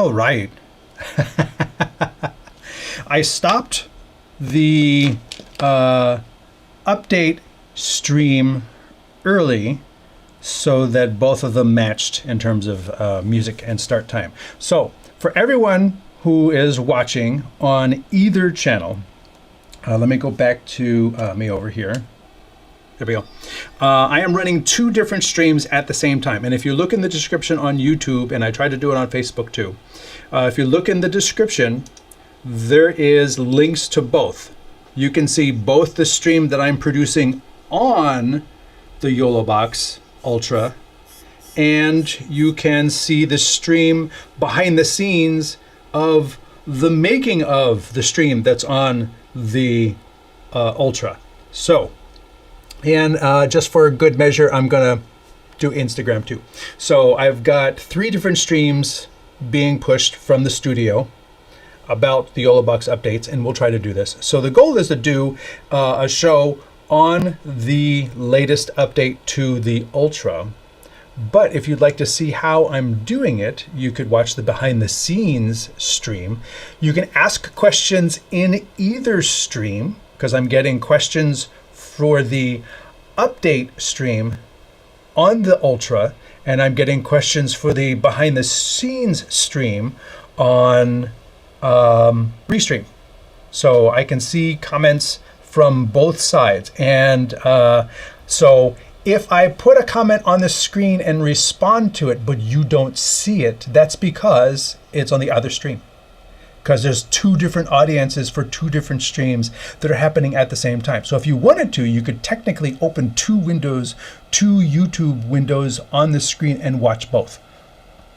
Oh, right. I stopped the update stream early so that both of them matched in terms of music and start time. So for everyone who is watching on either channel, let me go back to me over here. There we go. I am running two different streams at the same time. And if you look in the description on YouTube, and I try to do it on Facebook too, if you look in the description, there is links to both. You can see both the stream that I'm producing on the YoloBox Ultra, and you can see the stream behind the scenes of the making of the stream that's on the Ultra. So, and just for good measure, I'm gonna do Instagram too. So I've got 3 different streams being pushed from the studio about the YoloBox updates, and we'll try to do this. So the goal is to do a show on the latest update to the Ultra. But if you'd like to see how I'm doing it, you could watch the behind the scenes stream. You can ask questions in either stream, because I'm getting questions for the update stream on the Ultra, and I'm getting questions for the behind the scenes stream on Restream. So I can see comments from both sides. And so if I put a comment on the screen and respond to it, but you don't see it, that's because it's on the other stream. Because there's 2 different audiences for 2 different streams that are happening at the same time. So if you wanted to, you could technically open 2 windows, 2 YouTube windows on the screen and watch both.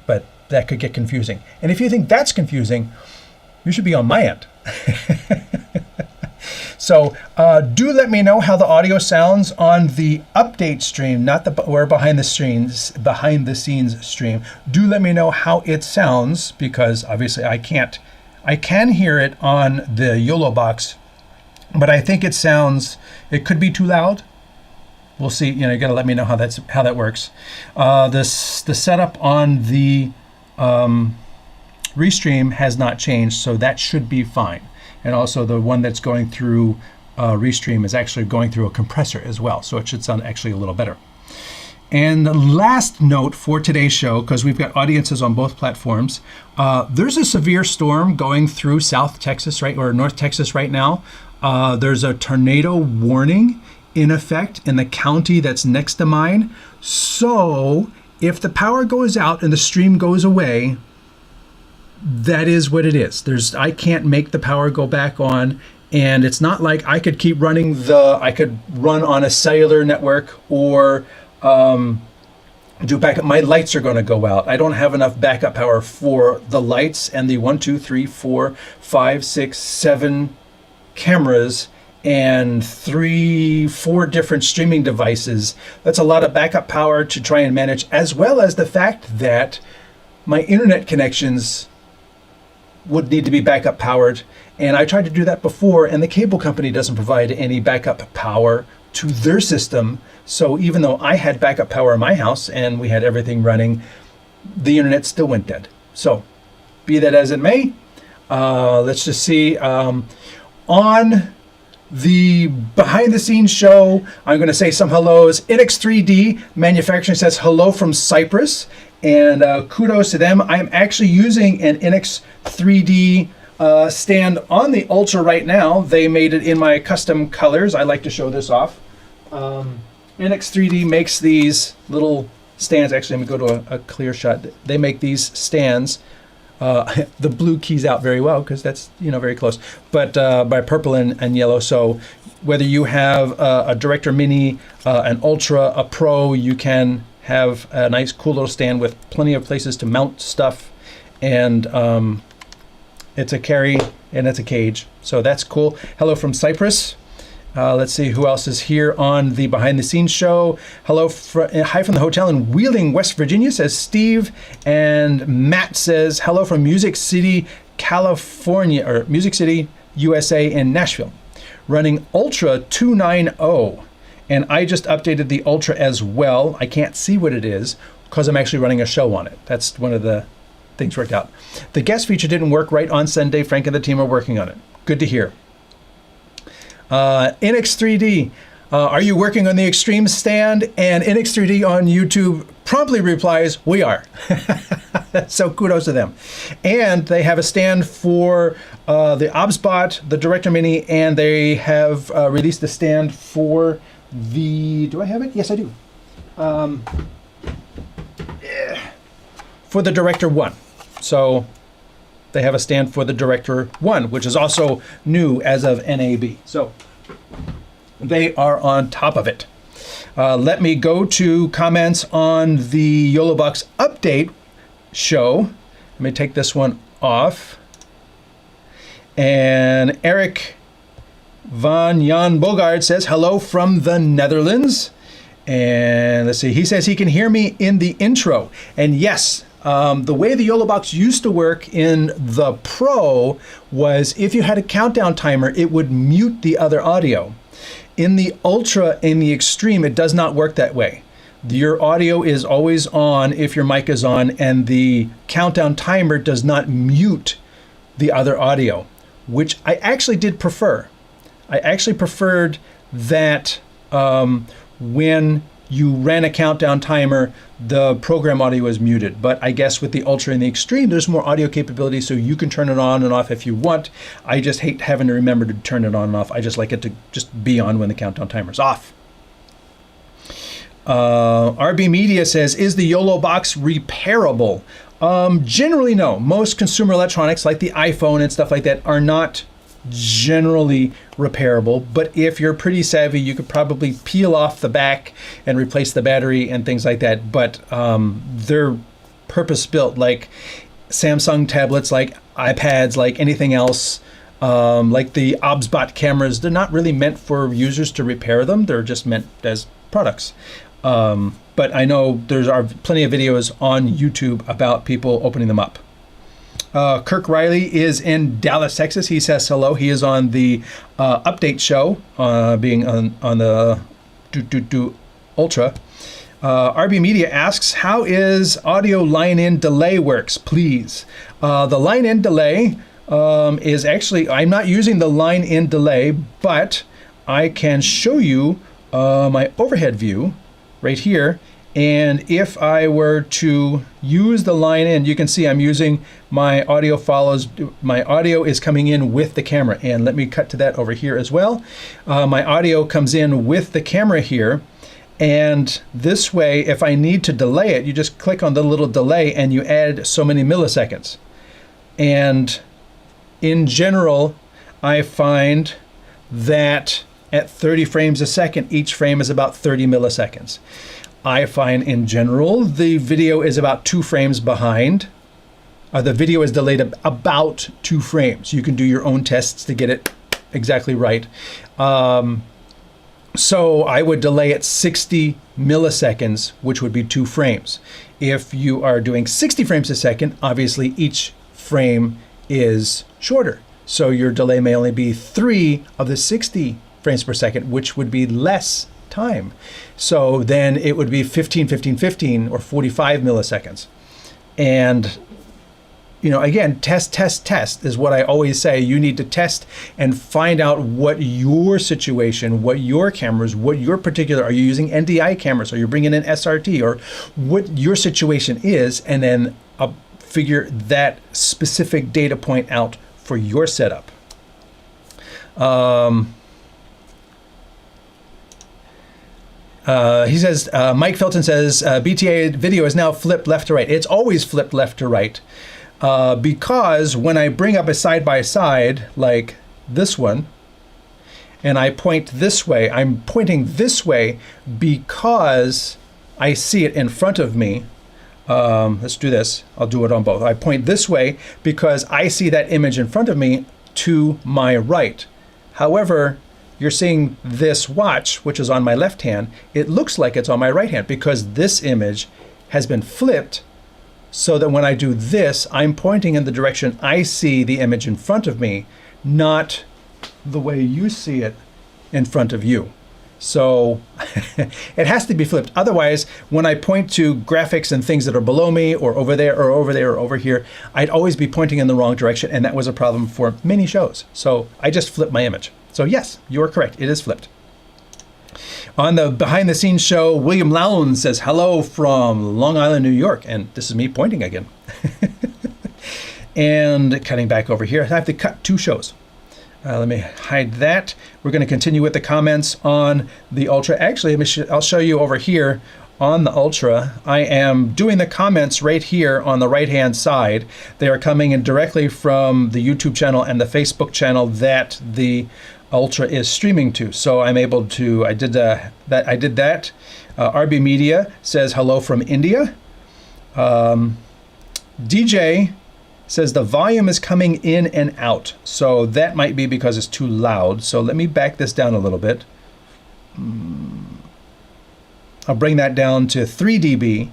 But that could get confusing. And if you think that's confusing, you should be on my end. So do let me know how the audio sounds on the update stream, not the or behind the scenes stream. Do let me know how it sounds, because obviously I can hear it on the YoloBox, but I think it could be too loud. We'll see. You know, you got to let me know how that works. The setup on the Restream has not changed, so that should be fine. And also the one that's going through Restream is actually going through a compressor as well, so it should sound actually a little better. And the last note for today's show, because we've got audiences on both platforms, there's a severe storm going through South Texas, or North Texas right now. There's a tornado warning in effect in the county that's next to mine. So if the power goes out and the stream goes away, that is what it is. I can't make the power go back on, and it's not like I could keep running I could run on a cellular network or do backup. My lights are going to go out. I don't have enough backup power for the lights and the 1, 2, 3, 4, 5, 6, 7 cameras and 3, 4 different streaming devices. That's a lot of backup power to try and manage, as well as the fact that my internet connections would need to be backup powered. And I tried to do that before, and the cable company doesn't provide any backup power to their system. So even though I had backup power in my house and we had everything running, the internet still went dead. So be that as it may, let's just see. On the behind the scenes show, I'm going to say some hellos. NX3D Manufacturing says hello from Cyprus, and kudos to them. I'm actually using an NX3D stand on the Ultra right now. They made it in my custom colors. I like to show this off. NX3D makes these little stands. Actually, let me go to a clear shot. They make these stands. The blue keys out very well because that's very close, but by purple and yellow. So whether you have a Director Mini, an Ultra, a Pro, you can have a nice cool little stand with plenty of places to mount stuff, and it's a carry and it's a cage, so that's cool. Hello from Cyprus. Let's see who else is here on the behind the scenes show. Hi from the hotel in Wheeling, West Virginia, says Steve. And Matt says hello from Music City, California, or Music City, USA in Nashville. Running Ultra 290. And I just updated the Ultra as well. I can't see what it is because I'm actually running a show on it. That's one of the things worked out. The guest feature didn't work right on Sunday. Frank and the team are working on it. Good to hear. NX3D, are you working on the Extreme stand? And NX3D on YouTube promptly replies, we are. So kudos to them. And they have a stand for the OBSBot, the Director Mini, and they have released a stand for the, do I have it? Yes, I do. For the Director 1. So they have a stand for the Director 1, which is also new as of NAB. So they are on top of it. Let me go to comments on the YoloBox Update show. Let me take this one off. And Eric van Jan Bogard says, hello from the Netherlands. And let's see, he says he can hear me in the intro. And yes, the way the YoloBox used to work in the Pro was if you had a countdown timer, it would mute the other audio. In the Ultra and the Extreme, it does not work that way. Your audio is always on if your mic is on, and the countdown timer does not mute the other audio, which I actually did prefer. I actually preferred that when you ran a countdown timer, the program audio was muted. But I guess with the Ultra and the Extreme, there's more audio capability, so you can turn it on and off if you want. I just hate having to remember to turn it on and off. I just like it to just be on when the countdown timer's off. RB Media says, is the YoloBox repairable? Generally, no. Most consumer electronics, like the iPhone and stuff like that, are not generally repairable. But if you're pretty savvy, you could probably peel off the back and replace the battery and things like that. But they're purpose-built, like Samsung tablets, like iPads, like anything else. Like the OBSBot cameras, they're not really meant for users to repair them. They're just meant as products. But I know there's plenty of videos on YouTube about people opening them up. Kirk Riley is in Dallas, Texas. He says hello. He is on the update show, being on the Ultra. RB Media asks, how is audio line-in delay works, please? The line-in delay is actually, I'm not using the line-in delay, but I can show you my overhead view right here. And if I were to use the line in, you can see I'm using my audio follows. My audio is coming in with the camera. And let me cut to that over here as well. My audio comes in with the camera here. And this way, if I need to delay it, you just click on the little delay and you add so many milliseconds. And in general, I find that at 30 frames a second, each frame is about 30 milliseconds. I find in general, the video is about 2 frames behind. The video is delayed about 2 frames. You can do your own tests to get it exactly right. So I would delay at 60 milliseconds, which would be 2 frames. If you are doing 60 frames a second, obviously each frame is shorter. So your delay may only be 3 of the 60 frames per second, which would be less time. So then it would be 15, 15, 15 or 45 milliseconds. And, you know, again, test is what I always say. You need to test and find out what your situation, what your cameras, what your particular, are you using NDI cameras? Are you bringing in SRT, or what your situation is, and then figure that specific data point out for your setup. He says, Mike Felton says, BTA video is now flipped left to right. It's always flipped left to right because when I bring up a side-by-side like this one, and I point this way, I'm pointing this way because I see it in front of me. Let's do this. I'll do it on both. I point this way because I see that image in front of me to my right. However, you're seeing this watch, which is on my left hand. It looks like it's on my right hand because this image has been flipped so that when I do this, I'm pointing in the direction I see the image in front of me, not the way you see it in front of you. So it has to be flipped. Otherwise, when I point to graphics and things that are below me or over there or over there or over here, I'd always be pointing in the wrong direction. And that was a problem for many shows. So I just flipped my image. So yes, you are correct. It is flipped. On the behind the scenes show, William Lown says, hello from Long Island, New York. And this is me pointing again. And cutting back over here, I have to cut 2 shows. Let me hide that. We're going to continue with the comments on the Ultra. Actually, I'll show you over here on the Ultra. I am doing the comments right here on the right-hand side. They are coming in directly from the YouTube channel and the Facebook channel that the Ultra is streaming to. So I'm able to, I did that. RB Media says hello from India. DJ says the volume is coming in and out. So that might be because it's too loud. So let me back this down a little bit. I'll bring that down to 3 dB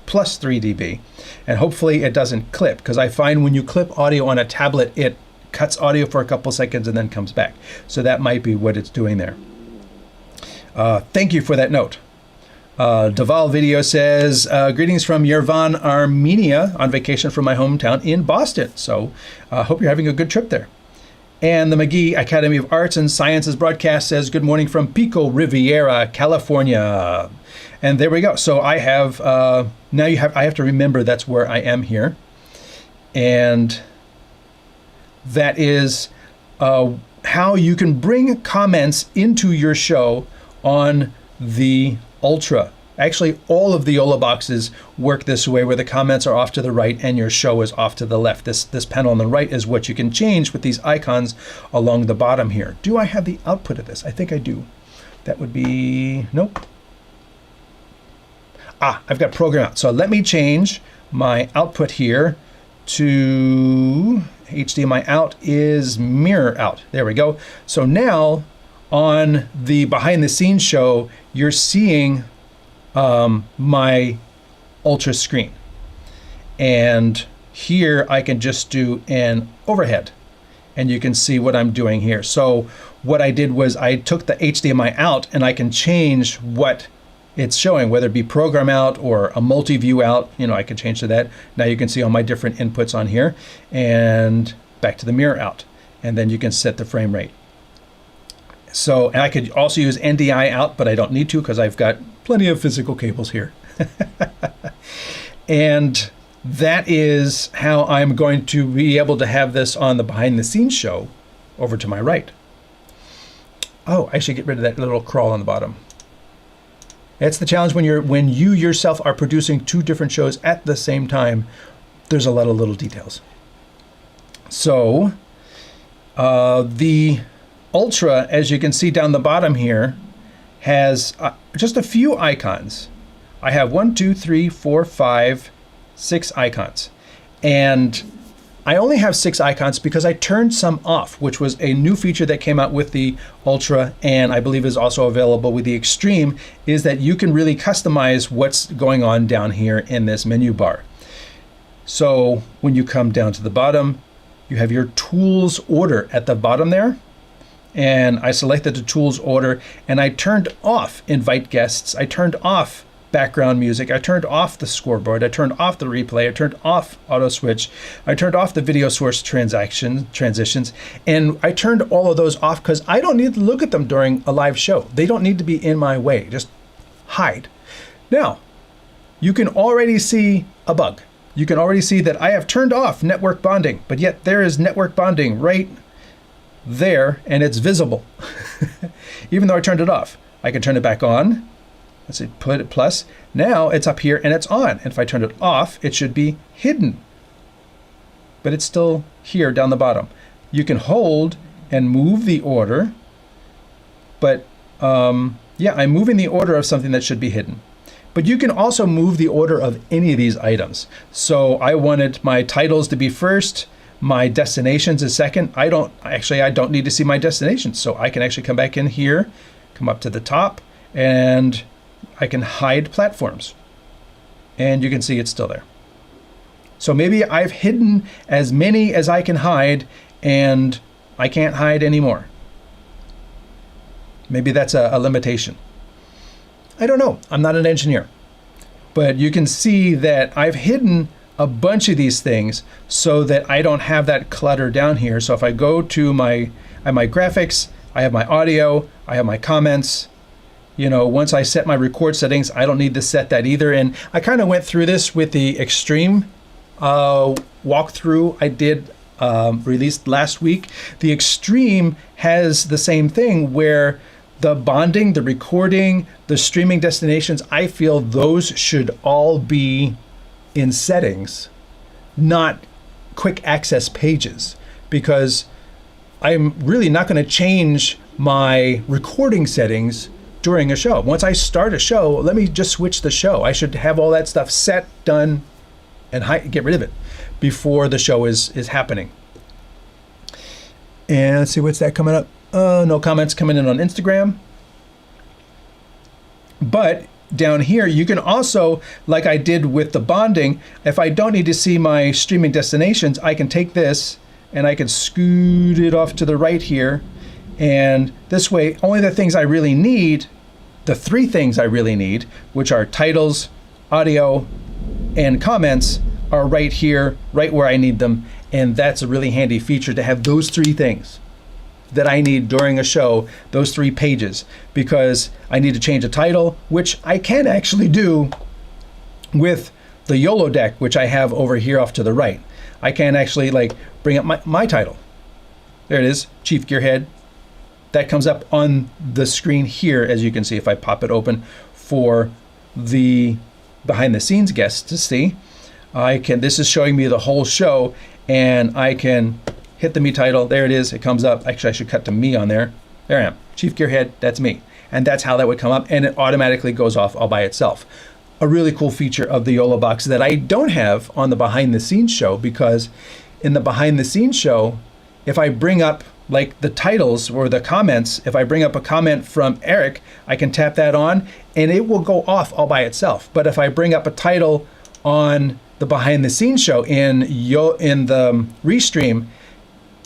plus 3 dB. And hopefully it doesn't clip, because I find when you clip audio on a tablet, it cuts audio for a couple seconds and then comes back. So that might be what it's doing there. Thank you for that note. Deval Video says, greetings from Yerevan, Armenia, on vacation from my hometown in Boston. So hope you're having a good trip there. And the McGee Academy of Arts and Sciences broadcast says, good morning from Pico Riviera, California. And there we go. So I have, I have to remember that's where I am here. And that is how you can bring comments into your show on the Ultra. Actually, all of the YoloBoxes work this way, where the comments are off to the right and your show is off to the left. This panel on the right is what you can change with these icons along the bottom here. Do I have the output of this? I think I do. That would be, nope. I've got program out. So let me change my output here to HDMI out is mirror out. There we go. So now on the behind the scenes show, you're seeing my Ultra screen. And here I can just do an overhead and you can see what I'm doing here. So what I did was I took the HDMI out and I can change what it's showing, whether it be program out or a multi-view out. You know, I can change to that. Now you can see all my different inputs on here, and back to the mirror out. And then you can set the frame rate. So, and I could also use NDI out, but I don't need to because I've got plenty of physical cables here. And that is how I'm going to be able to have this on the behind the scenes show over to my right. Oh, I should get rid of that little crawl on the bottom. That's the challenge when you yourself are producing 2 different shows at the same time. There's a lot of little details. So the Ultra, as you can see down the bottom here, has just a few icons. I have 1, 2, 3, 4, 5, 6 icons. And I only have 6 icons because I turned some off, which was a new feature that came out with the Ultra, and I believe is also available with the Extreme, is that you can really customize what's going on down here in this menu bar. So when you come down to the bottom, you have your tools order at the bottom there. And I selected the tools order and I turned off invite guests. I turned off background music. I turned off the scoreboard. I turned off the replay. I turned off auto switch. I turned off the video source transitions. And I turned all of those off because I don't need to look at them during a live show. They don't need to be in my way. Just hide. Now, you can already see a bug. You can already see that I have turned off network bonding, but yet there is network bonding right there and it's visible. Even though I turned it off. I can turn it back on. Let's see, put it plus. Now it's up here and it's on. And if I turn it off, it should be hidden. But it's still here down the bottom. You can hold and move the order. But yeah, I'm moving the order of something that should be hidden. But you can also move the order of any of these items. So I wanted my titles to be first, my destinations is second. I don't need to see my destinations. So I can actually come back in here, come up to the top, and I can hide platforms. And you can see it's still there. So maybe I've hidden as many as I can hide and I can't hide anymore. Maybe that's a limitation. I don't know. I'm not an engineer. But you can see that I've hidden a bunch of these things so that I don't have that clutter down here. So if I go to my graphics, I have my audio, I have my comments. You know, once I set my record settings, I don't need to set that either. And I kind of went through this with the Extreme walkthrough I did released last week. The Extreme has the same thing where the bonding, the recording, the streaming destinations, I feel those should all be in settings, not quick access pages, because I'm really not going to change my recording settings during a show. Once I start a show, let me just switch the show. I should have all that stuff set, done, and get rid of it before the show is happening. And let's see, what's that coming up? No comments coming in on Instagram. But down here, you can also, like I did with the bonding, if I don't need to see my streaming destinations, I can take this and I can scoot it off to the right here. And this way, only the things I really need, the 3 things I really need, which are titles, audio, and comments, are right here, right where I need them. And that's a really handy feature to have those 3 things that I need during a show, those 3 pages, because I need to change a title, which I can actually do with the YOLO deck, which I have over here off to the right. I can actually like bring up my title. There it is, Chief Gearhead. That comes up on the screen here, as you can see if I pop it open for the behind the scenes guests to see. This is showing me the whole show, and I can hit the me title. There it is. It comes up. Actually, I should cut to me on there. There I am. Chief Gearhead. That's me. And that's how that would come up. And it automatically goes off all by itself. A really cool feature of the YoloBox that I don't have on the behind the scenes show, because in the behind the scenes show, if I bring up like the titles or the comments, if I bring up a comment from Eric, I can tap that on and it will go off all by itself. But if I bring up a title on the behind the scenes show in the Restream,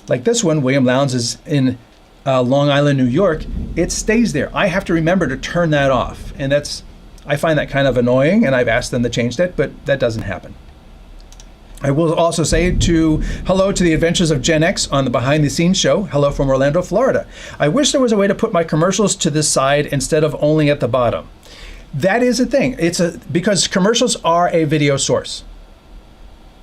like this one, William Lowndes is in Long Island, New York, it stays there. I have to remember to turn that off. And I find that kind of annoying, and I've asked them to change that, but that doesn't happen. I will also say hello to the Adventures of Gen X on the behind the scenes show. Hello from Orlando, Florida. I wish there was a way to put my commercials to this side instead of only at the bottom. That is a thing. Because commercials are a video source.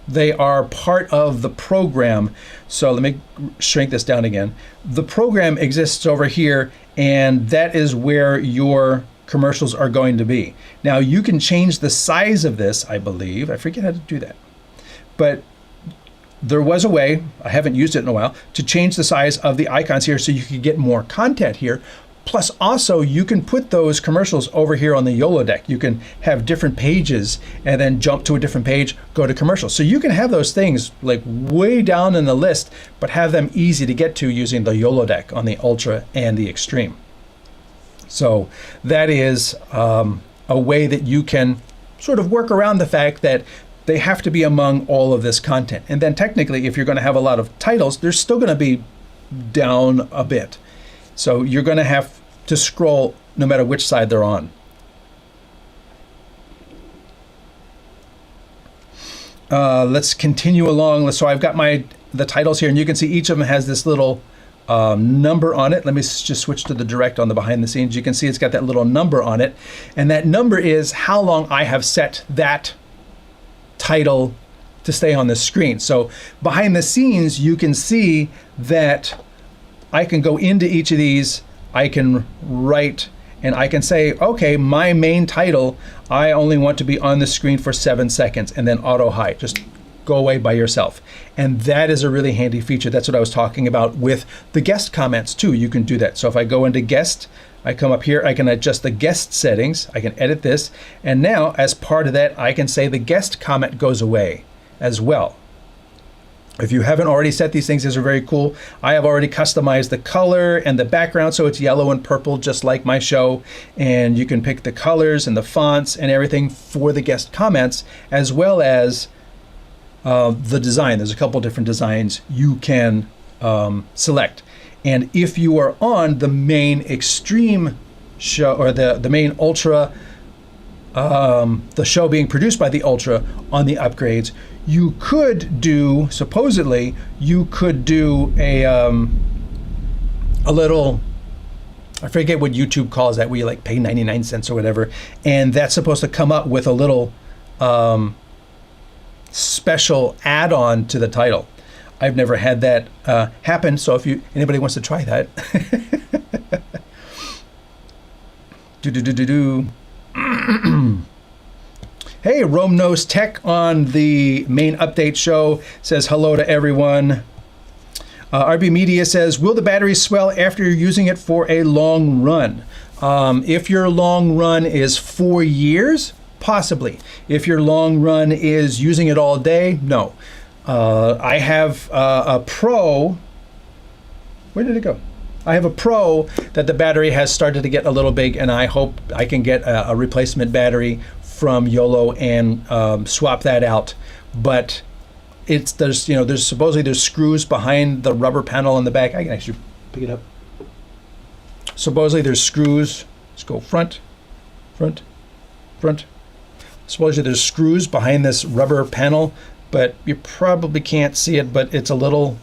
They are part of the program. So let me shrink this down again. The program exists over here, and that is where your commercials are going to be. Now you can change the size of this, I believe. I forget how to do that. But there was a way, I haven't used it in a while, to change the size of the icons here so you could get more content here. Plus also you can put those commercials over here on the YOLO deck. You can have different pages and then jump to a different page, go to commercials. So you can have those things like way down in the list, but have them easy to get to using the YOLO deck on the Ultra and the Extreme. So that is a way that you can sort of work around the fact that they have to be among all of this content. And then technically, if you're going to have a lot of titles, they're still going to be down a bit. So you're going to have to scroll no matter which side they're on. Let's continue along. So I've got the titles here, and you can see each of them has this little number on it. Let me just switch to the direct on the behind the scenes. You can see it's got that little number on it, and that number is how long I have set that title to stay on the screen. So behind the scenes, you can see that I can go into each of these, I can write, and I can say, okay, my main title, I only want to be on the screen for 7 seconds, and then auto hide. Just go away by yourself. And that is a really handy feature. That's what I was talking about with the guest comments too. You can do that. So if I go into guest, I come up here, I can adjust the guest settings, I can edit this, and now as part of that, I can say the guest comment goes away as well. If you haven't already set these things, these are very cool. I have already customized the color and the background so it's yellow and purple, just like my show. And you can pick the colors and the fonts and everything for the guest comments, as well as the design. There's a couple different designs you can select. And if you are on the main Extreme show, or the main Ultra, the show being produced by the Ultra on the upgrades, you could do, supposedly, you could do a little, I forget what YouTube calls that, where you like pay 99 cents or whatever, and that's supposed to come up with a little special add-on to the title. I've never had that happen, so if anybody wants to try that. Hey, Rome Knows Tech on the main update show says hello to everyone. RB Media says, will the battery swell after you're using it for a long run? If your long run is 4 years, possibly. If your long run is using it all day, no. I have a Pro. Where did it go? I have a Pro that the battery has started to get a little big, and I hope I can get a replacement battery from YOLO and swap that out. But there's supposedly screws behind the rubber panel in the back. I can actually pick it up. Supposedly there's screws. Let's go front, front, front. Supposedly there's screws behind this rubber panel, but you probably can't see it, but it's a little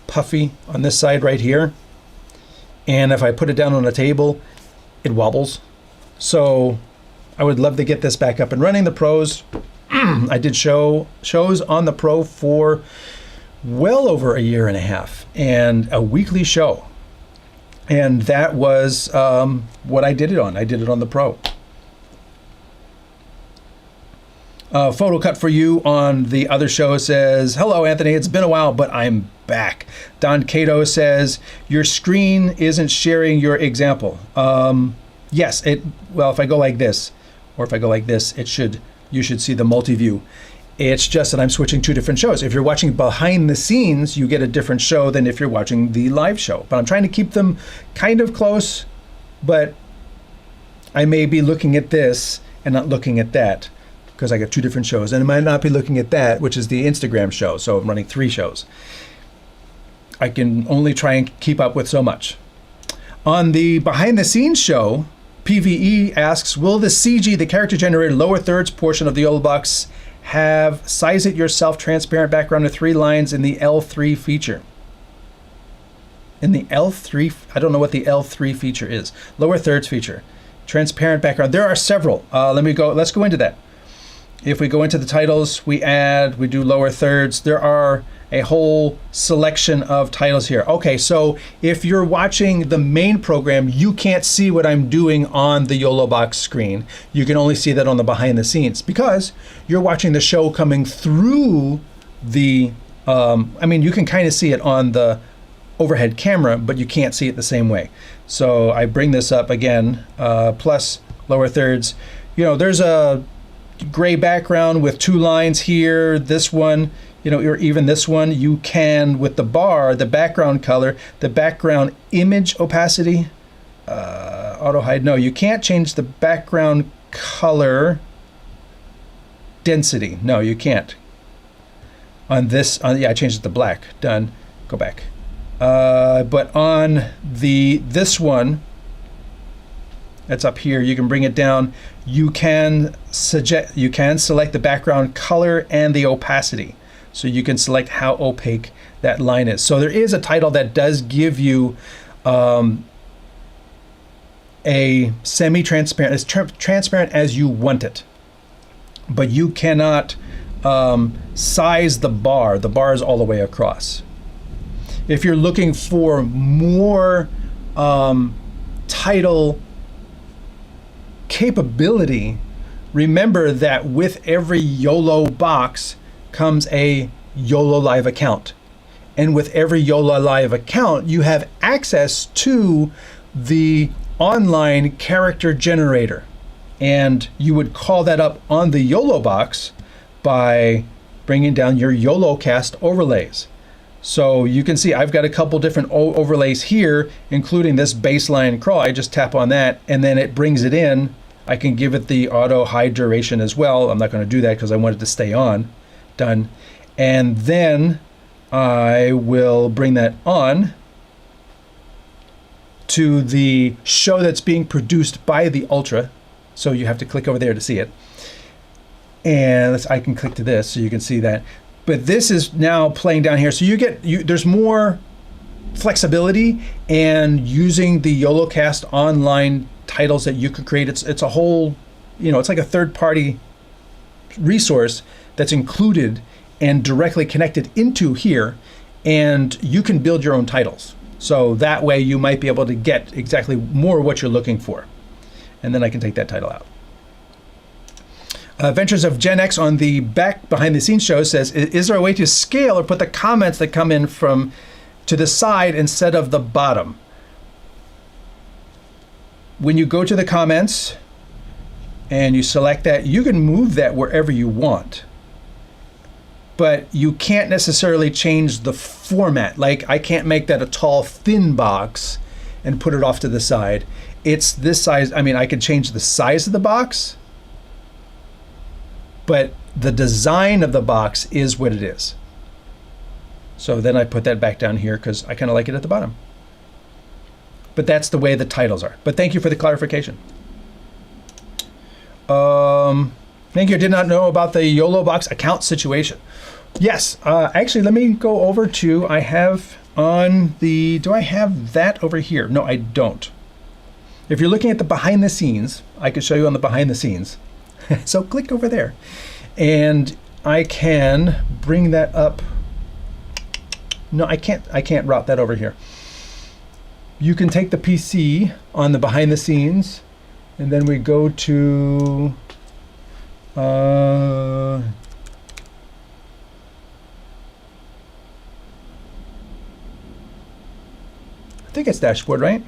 puffy on this side right here. And if I put it down on a table, it wobbles. So I would love to get this back up and running. The Pros, I did shows on the Pro for well over a year and a half, and a weekly show. And that was what I did it on. I did it on the Pro. Photo cut for you on the other show says, hello, Anthony. It's been a while, but I'm back. Don Cato says, your screen isn't sharing your example. Yes, well, if I go like this, or if I go like this, you should see the multi-view. It's just that I'm switching two different shows. If you're watching behind the scenes, you get a different show than if you're watching the live show. But I'm trying to keep them kind of close, but I may be looking at this and not looking at that, because I got two different shows. And I might not be looking at that, which is the Instagram show. So I'm running 3 shows. I can only try and keep up with so much. On the behind the scenes show, PVE asks, will the CG, the character generator lower thirds portion of the YoloBox, have size it yourself transparent background with 3 lines in the L3 feature? In the L3, I don't know what the L3 feature is. Lower thirds feature, transparent background. There are several. Let's go into that. If we go into the titles, we do lower thirds. There are a whole selection of titles here. Okay, so if you're watching the main program, you can't see what I'm doing on the YoloBox screen. You can only see that on the behind the scenes, because you're watching the show coming through the, you can kind of see it on the overhead camera, but you can't see it the same way. So I bring this up again, plus lower thirds. There's a gray background with 2 lines here. This one, or even this one, you can, with the bar, the background color, the background image opacity, auto hide. No, you can't change the background color density. No, you can't. On this, yeah, I changed it to black. Done. Go back. But on this one, that's up here, you can bring it down. You can select the background color and the opacity. So you can select how opaque that line is. So there is a title that does give you a semi-transparent, as transparent as you want it. But you cannot size the bar. The bar is all the way across. If you're looking for more title capability, remember that with every YOLO box comes a YOLO Live account. And with every YOLO Live account, you have access to the online character generator. And you would call that up on the YOLO box by bringing down your YOLOcast overlays. So you can see I've got a couple different overlays here, including this baseline crawl. I just tap on that and then it brings it in. I can give it the auto hide duration as well. I'm not going to do that because I want it to stay on. Done. And then I will bring that on to the show that's being produced by the Ultra. So you have to click over there to see it. And I can click to this so you can see that. But this is now playing down here. So there's more flexibility and using the YoloCast online titles that you could create. It's a whole, it's like a third-party resource that's included and directly connected into here, and you can build your own titles. So that way you might be able to get exactly more what you're looking for. And then I can take that title out. Adventures of Gen X on the back behind the scenes show says, is there a way to scale or put the comments that come in from to the side instead of the bottom? When you go to the comments and you select that, you can move that wherever you want. But you can't necessarily change the format. Like, I can't make that a tall, thin box and put it off to the side. It's this size. I mean, I can change the size of the box, but the design of the box is what it is. So then I put that back down here because I kind of like it at the bottom. But that's the way the titles are. But thank you for the clarification. Thank you. I did not know about the YoloBox account situation. Yes, actually, let me go over to, I have on the, do I have that over here? No, I don't. If you're looking at the behind the scenes, I can show you on the behind the scenes. So click over there and I can bring that up. No, I can't route that over here. You can take the PC on the behind the scenes and then we go to I think it's dashboard, right?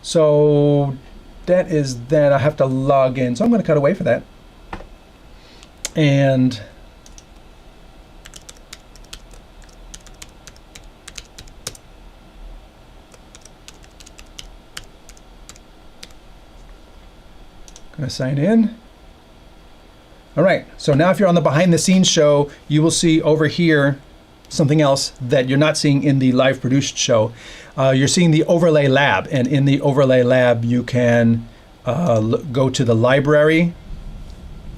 So that is that. I have to log in. So I'm going to cut away for that. And going to sign in. All right, so now if you're on the behind the scenes show, you will see over here something else that you're not seeing in the live produced show. You're seeing the overlay lab, and in the overlay lab you can go to the library.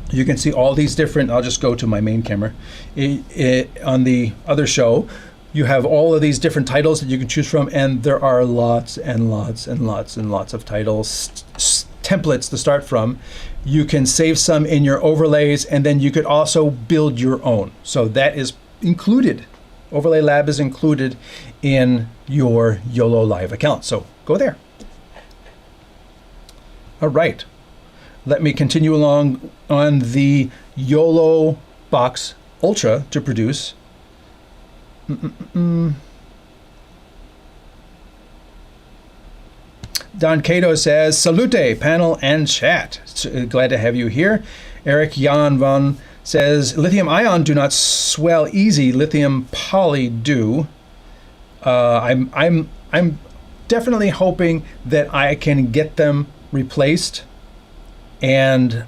You can see all these different, I'll just go to my main camera. On the other show, you have all of these different titles that you can choose from, and there are lots and lots and lots and lots of titles, templates to start from. You can save some in your overlays, and then you could also build your own. So that is included. Overlay Lab is included in your YOLO Live account. So go there. All right. Let me continue along on the YoloBox Ultra to produce. Don Cato says, Salute, panel and chat. Glad to have you here. Eric Jan von says, lithium ion do not swell easy, lithium poly do. I'm definitely hoping that I can get them replaced. And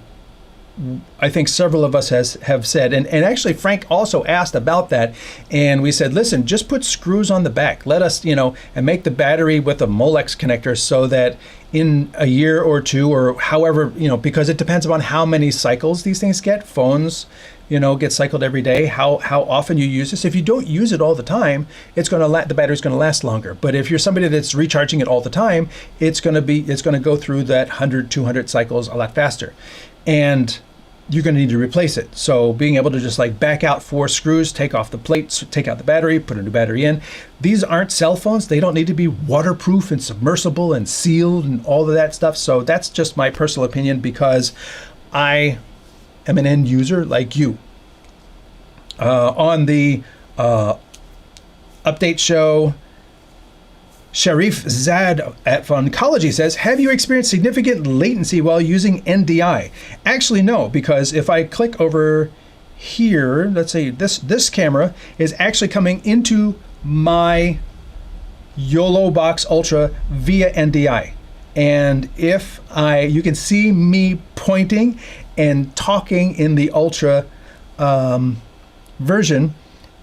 I think several of us have said, and actually Frank also asked about that, and we said, listen, just put screws on the back. Let us, and make the battery with a Molex connector so that in a year or two or however, because it depends upon how many cycles these things get. Phones, get cycled every day. How often you use this. If you don't use it all the time, the battery's going to last longer. But if you're somebody that's recharging it all the time, it's going to go through that 100, 200 cycles a lot faster. And you're going to need to replace it. So being able to just like back out 4 screws, take off the plates, take out the battery, put a new battery in. These aren't cell phones. They don't need to be waterproof and submersible and sealed and all of that stuff. So that's just my personal opinion because I am an end user like you. On the update show, Sharif Zad at Phoncology says, have you experienced significant latency while using NDI? Actually, no, because if I click over here, let's say this camera is actually coming into my YoloBox Ultra via NDI. And if you can see me pointing and talking in the ultra version,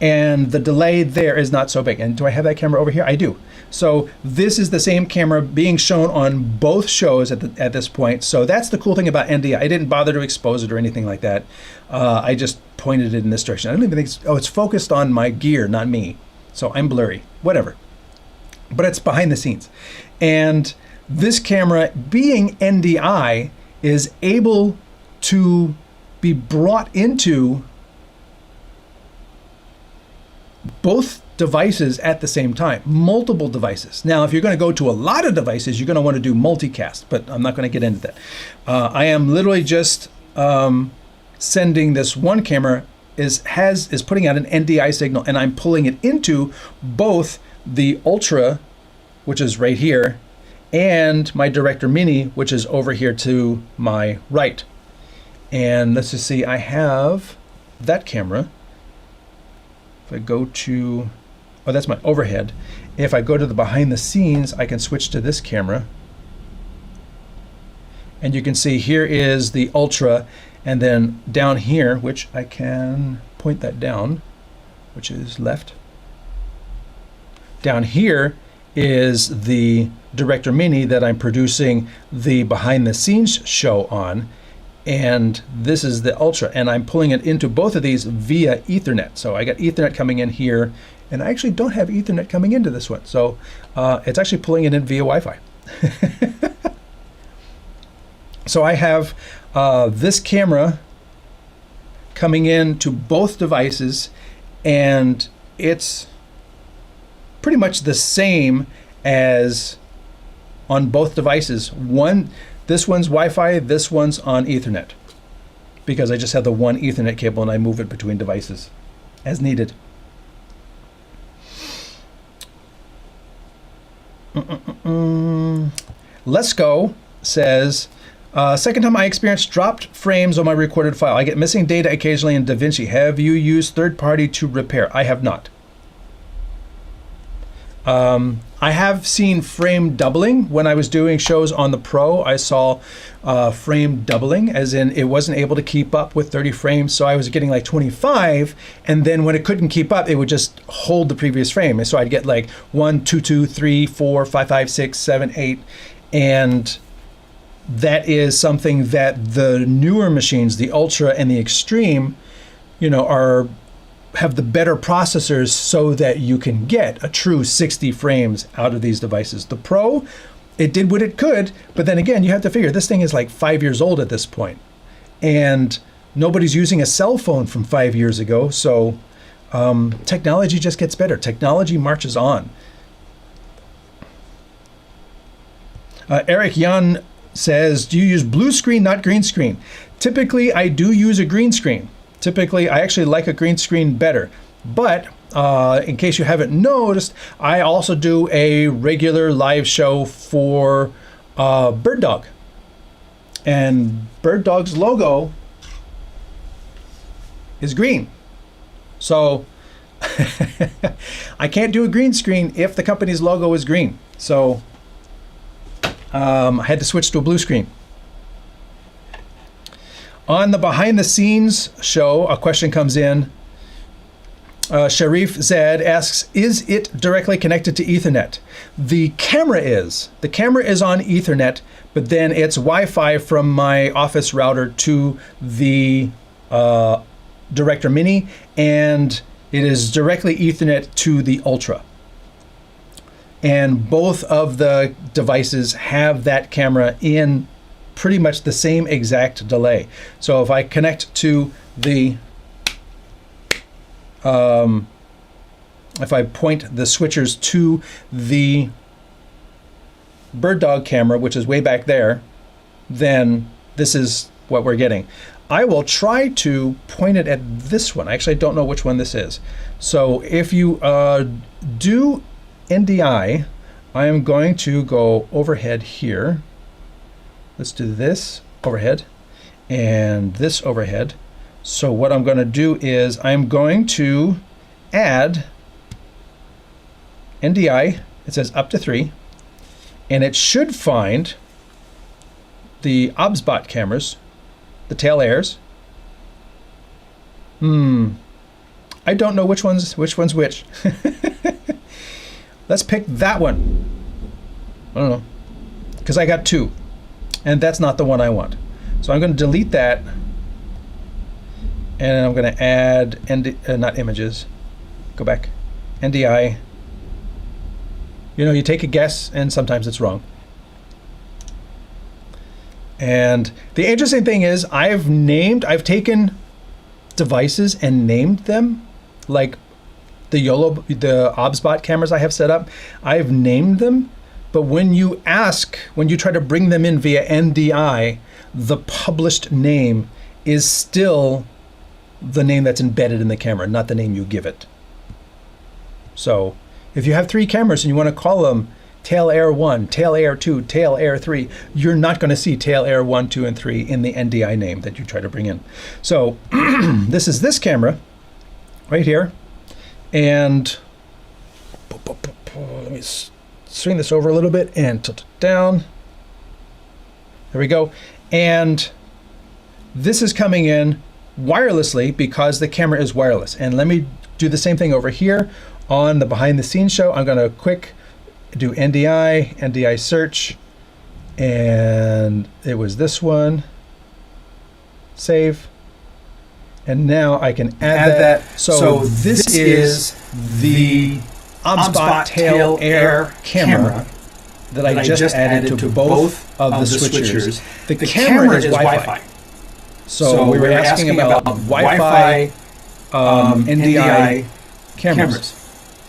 and the delay there is not so big. And do I have that camera over here? I do. So this is the same camera being shown on both shows at this point. So that's the cool thing about NDI. I didn't bother to expose it or anything like that. I just pointed it in this direction. I don't even think it's focused on my gear, not me. So I'm blurry, whatever. But it's behind the scenes. And this camera, being NDI, is able to be brought into both devices at the same time, multiple devices. Now, if you're going to go to a lot of devices, you're going to want to do multicast, but I'm not going to get into that. I am literally just sending this one camera is putting out an NDI signal, and I'm pulling it into both the Ultra, which is right here, and my Director Mini, which is over here to my right. And let's just see, I have that camera. If I go to, oh, that's my overhead. If I go to the behind the scenes, I can switch to this camera. And you can see here is the Ultra, and then down here, which I can point that down, which is left. Down here is the Director Mini that I'm producing the behind the scenes show on. And this is the Ultra, and I'm pulling it into both of these via Ethernet. So I got Ethernet coming in here, and I actually don't have Ethernet coming into this one. So it's actually pulling it in via Wi-Fi. So I have this camera coming into both devices, and it's pretty much the same as on both devices. This one's Wi-Fi, this one's on Ethernet, because I just have the one Ethernet cable and I move it between devices as needed. Let's Go says, second time I experienced dropped frames on my recorded file. I get missing data occasionally in DaVinci. Have you used third party to repair? I have not. I have seen frame doubling. When I was doing shows on the Pro, I saw frame doubling, as in it wasn't able to keep up with 30 frames, so I was getting like 25, and then when it couldn't keep up, it would just hold the previous frame. And so I'd get like 1, 2, 2, 3, 4, 5, 5, 6, 7, 8, and that is something that the newer machines, the Ultra and the Extreme, have the better processors so that you can get a true 60 frames out of these devices. The Pro, it did what it could, but then again, you have to figure this thing is like 5 years old at this point, and nobody's using a cell phone from 5 years ago. So technology just gets better. Technology marches on. Eric Jan says, do you use blue screen, not green screen? Typically, I do use a green screen. Typically, I actually like a green screen better. But in case you haven't noticed, I also do a regular live show for Bird Dog. And Bird Dog's logo is green. So I can't do a green screen if the company's logo is green. So I had to switch to a blue screen. On the behind the scenes show, a question comes in. Sharif Zed asks, is it directly connected to Ethernet? The camera is. The camera is on Ethernet, but then it's Wi-Fi from my office router to the Director Mini, and it is directly Ethernet to the Ultra. And both of the devices have that camera in pretty much the same exact delay. So if I connect to the, if I point the switchers to the Bird Dog camera, which is way back there, then this is what we're getting. I will try to point it at this one. I actually don't know which one this is. So if you do NDI, I am going to go overhead here. Let's do this overhead and this overhead. So what I'm going to do is I'm going to add NDI. It says up to 3, and it should find the OBSBot cameras, the tail airs. I don't know which one's which. Let's pick that one. I don't know, because I got 2, and that's not the one I want. So I'm going to delete that, and I'm going to add not images. Go back, NDI. You know, you take a guess, and sometimes it's wrong. And the interesting thing is, I've taken devices and named them, like the OBSBot cameras I have set up. I've named them, but when you try to bring them in via NDI, the published name is still the name that's embedded in the camera, not the name you give it. So if you have 3 cameras and you want to call them Tail Air 1, Tail Air 2, Tail Air 3, you're not going to see Tail Air 1, 2, and 3 in the NDI name that you try to bring in. So this is this camera right here. And let me swing this over a little bit and tilt it down. There we go. And this is coming in wirelessly because the camera is wireless. And let me do the same thing over here on the behind the scenes show. I'm going to quick do NDI search, and it was this one. Save. And now I can add that. So this is the OBSBot Tail Air camera that I just added to both of the switchers. The camera is Wi-Fi. So we were asking about Wi-Fi NDI cameras.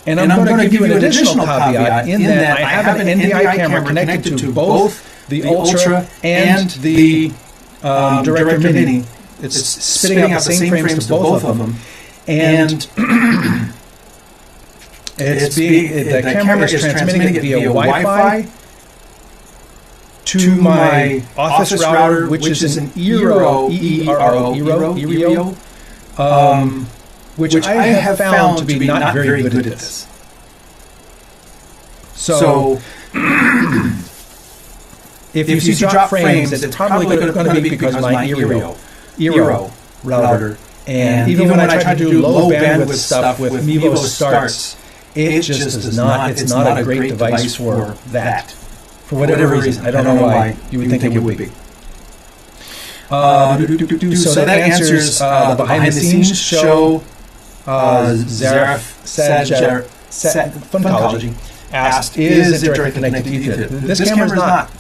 And I'm going to give you an additional caveat in that I have an NDI camera connected to both the Ultra and the Director Mini. It's spitting out the same frames to both of them. And the camera is transmitting it via Wi-Fi to my office router, which is an Eero, which I have found to be not very good at this. So if you see drop frames, it's probably going to be because of my Eero router. And even when I try to do low bandwidth stuff with Mevo starts, it just is not. It's not a great device for that. For whatever reason, I don't know why you would think it would be. So that answers the behind the scenes show. Zarif Funkology asked, is it directly connected to Ethernet? This camera is not.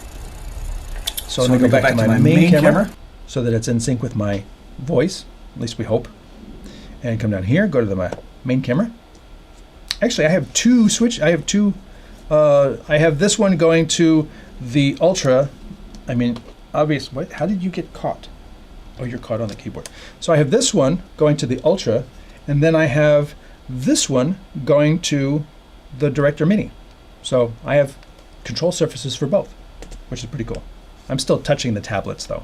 So let me go back to my main camera so that it's in sync with my voice, at least we hope. And come down here, go to my main camera. Actually, I have two I have this one going to the Ultra. I mean, obvious. What? How did you get caught? Oh, you're caught on the keyboard. So I have this one going to the Ultra, and then I have this one going to the Director Mini. So I have control surfaces for both, which is pretty cool. I'm still touching the tablets though,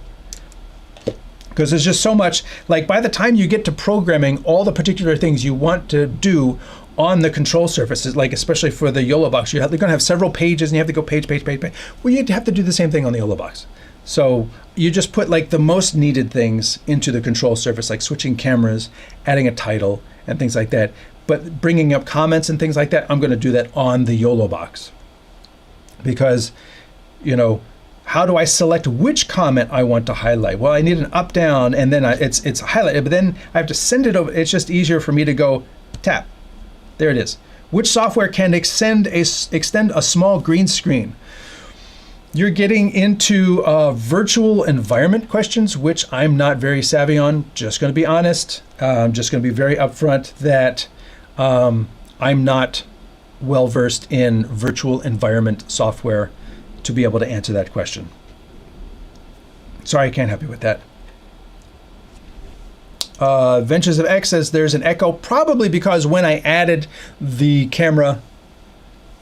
because there's just so much. Like by the time you get to programming all the particular things you want to do on the control surfaces, like especially for the YoloBox, they're going to have several pages and you have to go page. Well, you have to do the same thing on the YoloBox. So you just put like the most needed things into the control surface, like switching cameras, adding a title and things like that. But bringing up comments and things like that, I'm going to do that on the YoloBox. Because, you know, how do I select which comment I want to highlight? Well, I need an up, down, and then it's highlighted, but then I have to send it over. It's just easier for me to go tap. There it is. Which software can extend a small green screen? You're getting into virtual environment questions, which I'm not very savvy on. Just going to be honest. I'm just going to be very upfront that I'm not well versed in virtual environment software to be able to answer that question. Sorry, I can't help you with that. Ventures of X says there's an echo, probably because when I added the camera,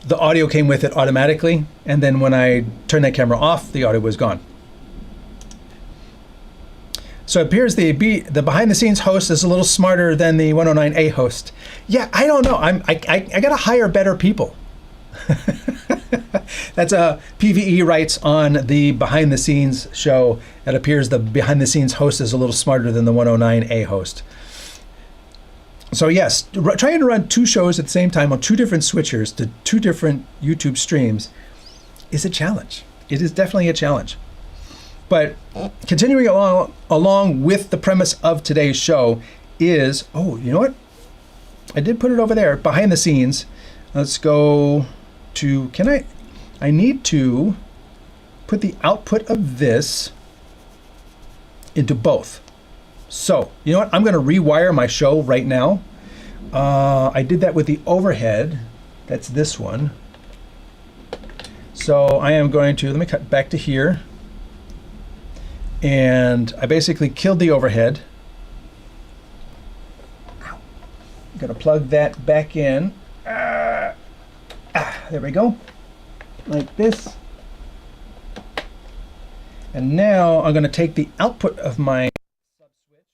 the audio came with it automatically, and then when I turned that camera off, the audio was gone. So it appears the behind the scenes host is a little smarter than the 109A host. Yeah, I don't know. I gotta hire better people. That's a PVE writes on the behind the scenes show. It appears the behind the scenes host is a little smarter than the 109A host. So yes, trying to run 2 shows at the same time on 2 different switchers to 2 different YouTube streams is a challenge. It is definitely a challenge. But continuing along with the premise of today's show is, oh, you know what? I did put it over there, behind the scenes. Let's go to, I need to put the output of this into both. So, you know what? I'm going to rewire my show right now. I did that with the overhead. That's this one. So I am going to, let me cut back to here. And I basically killed the overhead. I'm going to plug that back in. There we go. Like this. And now I'm going to take the output of my sub switch,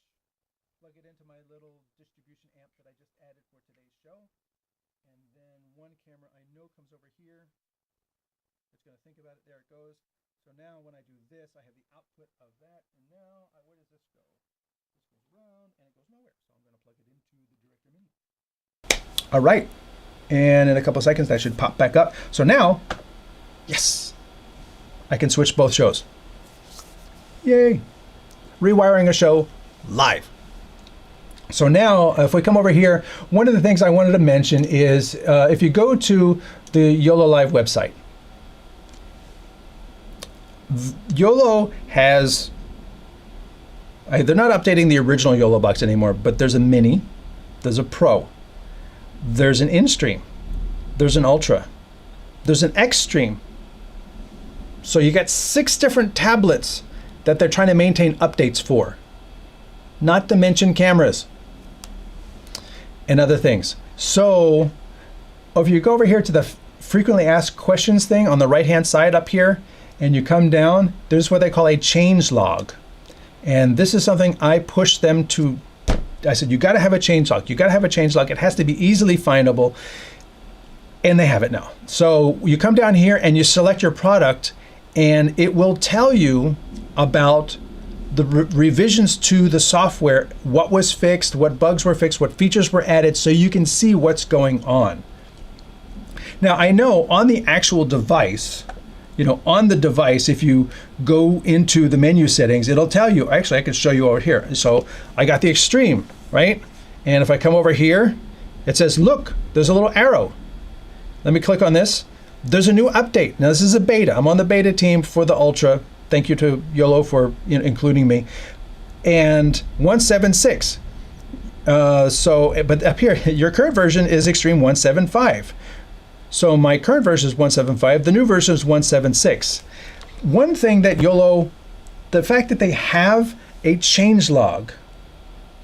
plug it into my little distribution amp that I just added for today's show. And then one camera I know comes over here. It's going to think about it. There it goes. So now when I do this, I have the output of that. And now, where does this go? This goes around and it goes nowhere. So I'm going to plug it into the Director Mini. All right. And in a couple of seconds, that should pop back up. So now, yes, I can switch both shows. Yay. Rewiring a show live. So now, if we come over here, one of the things I wanted to mention is if you go to the YOLO Live website, YOLO has, they're not updating the original YoloBox anymore, but there's a Mini, there's a Pro, there's an InStream, there's an Ultra, there's an Xstream. So you got 6 different tablets that they're trying to maintain updates for, not to mention cameras and other things. So if you go over here to the frequently asked questions thing on the right hand side up here, and you come down, there's what they call a change log. And this is something I pushed them to. I said, you got to have a change log. You got to have a change log. It has to be easily findable. And they have it now. So you come down here and you select your product, and it will tell you about the revisions to the software, what was fixed, what bugs were fixed, what features were added, so you can see what's going on. Now, I know on the actual device, on the device, if you go into the menu settings, it'll tell you, actually, I can show you over here. So I got the Extreme, right? And if I come over here, it says, look, there's a little arrow. Let me click on this. There's a new update. Now, this is a beta. I'm on the beta team for the Ultra. Thank you to YOLO for including me. And 176. But up here, your current version is Extreme 175. So my current version is 175. The new version is 176. One thing that YOLO, the fact that they have a change log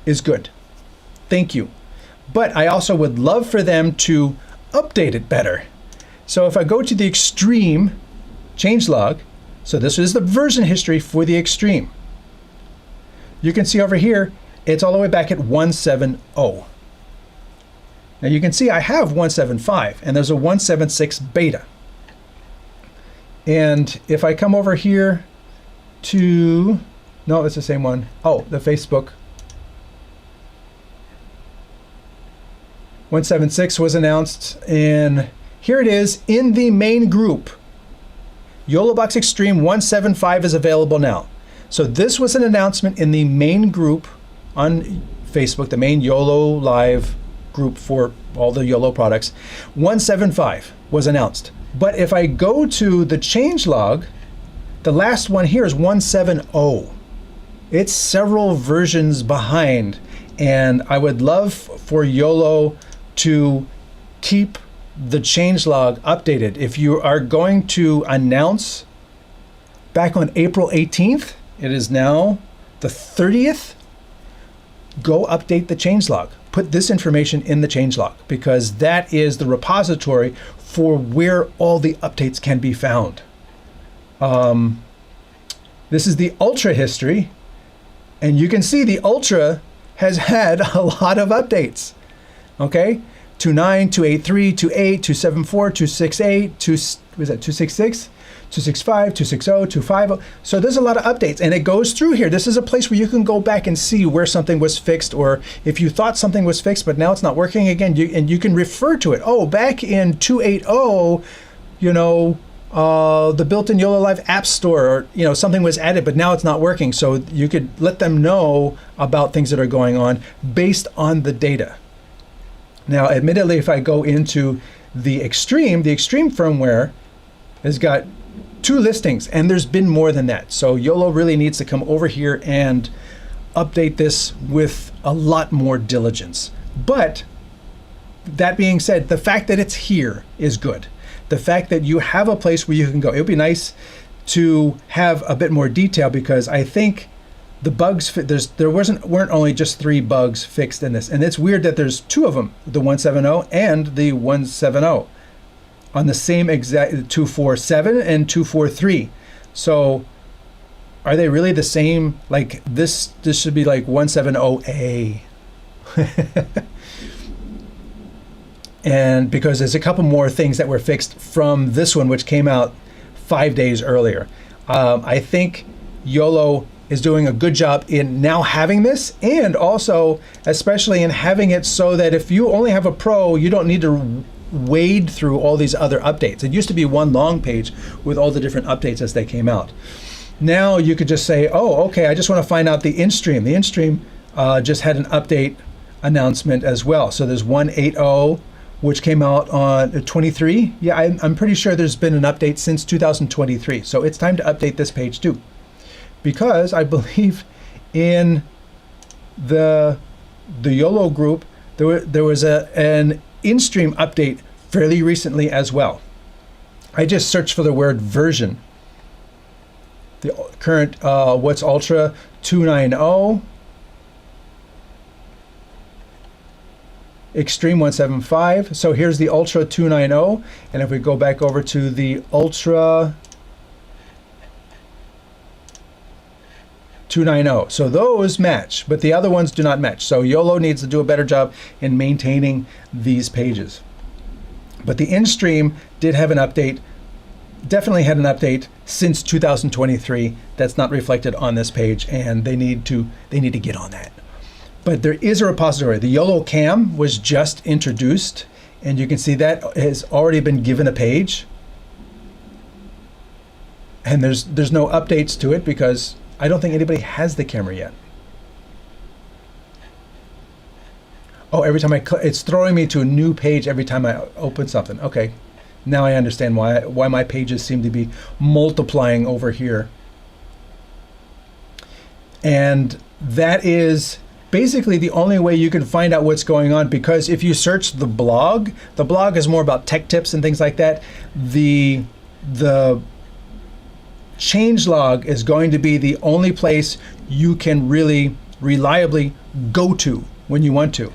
is good. Thank you. But I also would love for them to update it better. So if I go to the Extreme changelog, so this is the version history for the Extreme. You can see over here, it's all the way back at 170. Now you can see I have 175, and there's a 176 beta. And if I come over here to, no, it's the same one. Oh, the Facebook. 176 was announced, and here it is in the main group. YoloBox Extreme 175 is available now. So this was an announcement in the main group on Facebook, the main YOLO Live group for all the YOLO products. 175 was announced. But if I go to the changelog, the last one here is 170. It's several versions behind, and I would love for YOLO to keep the changelog updated. If you are going to announce back on April 18th, it is now the 30th, go update the changelog. Put this information in the changelog, because that is the repository for where all the updates can be found. This is the Ultra history, and you can see the Ultra has had a lot of updates. Okay, 29, 283, 28, 274, 268, 266, 265, 260, 250. So there's a lot of updates, and it goes through here. This is a place where you can go back and see where something was fixed, or if you thought something was fixed but now it's not working again, and you can refer to it. Oh, back in 280, you know, the built-in YOLO Live App Store, or, you know, something was added but now it's not working. So you could let them know about things that are going on based on the data. Now, admittedly, if I go into the Extreme firmware has got 2 listings, and there's been more than that. So YOLO really needs to come over here and update this with a lot more diligence. But that being said, the fact that it's here is good. The fact that you have a place where you can go. It would be nice to have a bit more detail, because I think the bugs, there weren't only just 3 bugs fixed in this. And it's weird that there's 2 of them, the 170 and the 170. On the same exact 247 and 243. So are they really the same? Like this should be like 170A. And because there's a couple more things that were fixed from this one, which came out 5 days earlier. I think YOLO is doing a good job in now having this, and also especially in having it so that if you only have a Pro, you don't need to wade through all these other updates. It used to be one long page with all the different updates as they came out. Now you could just say, oh, okay, I just want to find out the InStream. The InStream just had an update announcement as well. So there's 180, which came out on 23. Yeah, I'm pretty sure there's been an update since 2023. So it's time to update this page too. Because I believe in the YOLO group, there was an InStream update fairly recently as well. I just searched for the word version. The current what's Ultra 290, Extreme 175. So here's the Ultra 290, and if we go back over to the Ultra 290, so those match, but the other ones do not match. So YOLO needs to do a better job in maintaining these pages. But the InStream did have an update, definitely had an update since 2023 that's not reflected on this page, and they need to get on that. But there is a repository. The YOLO Cam was just introduced, and you can see that has already been given a page. And there's no updates to it because I don't think anybody has the camera yet. Oh, every time it's throwing me to a new page every time I open something. Okay, now I understand why my pages seem to be multiplying over here. And that is basically the only way you can find out what's going on, because if you search the blog is more about tech tips and things like that. The changelog is going to be the only place you can really reliably go to when you want to.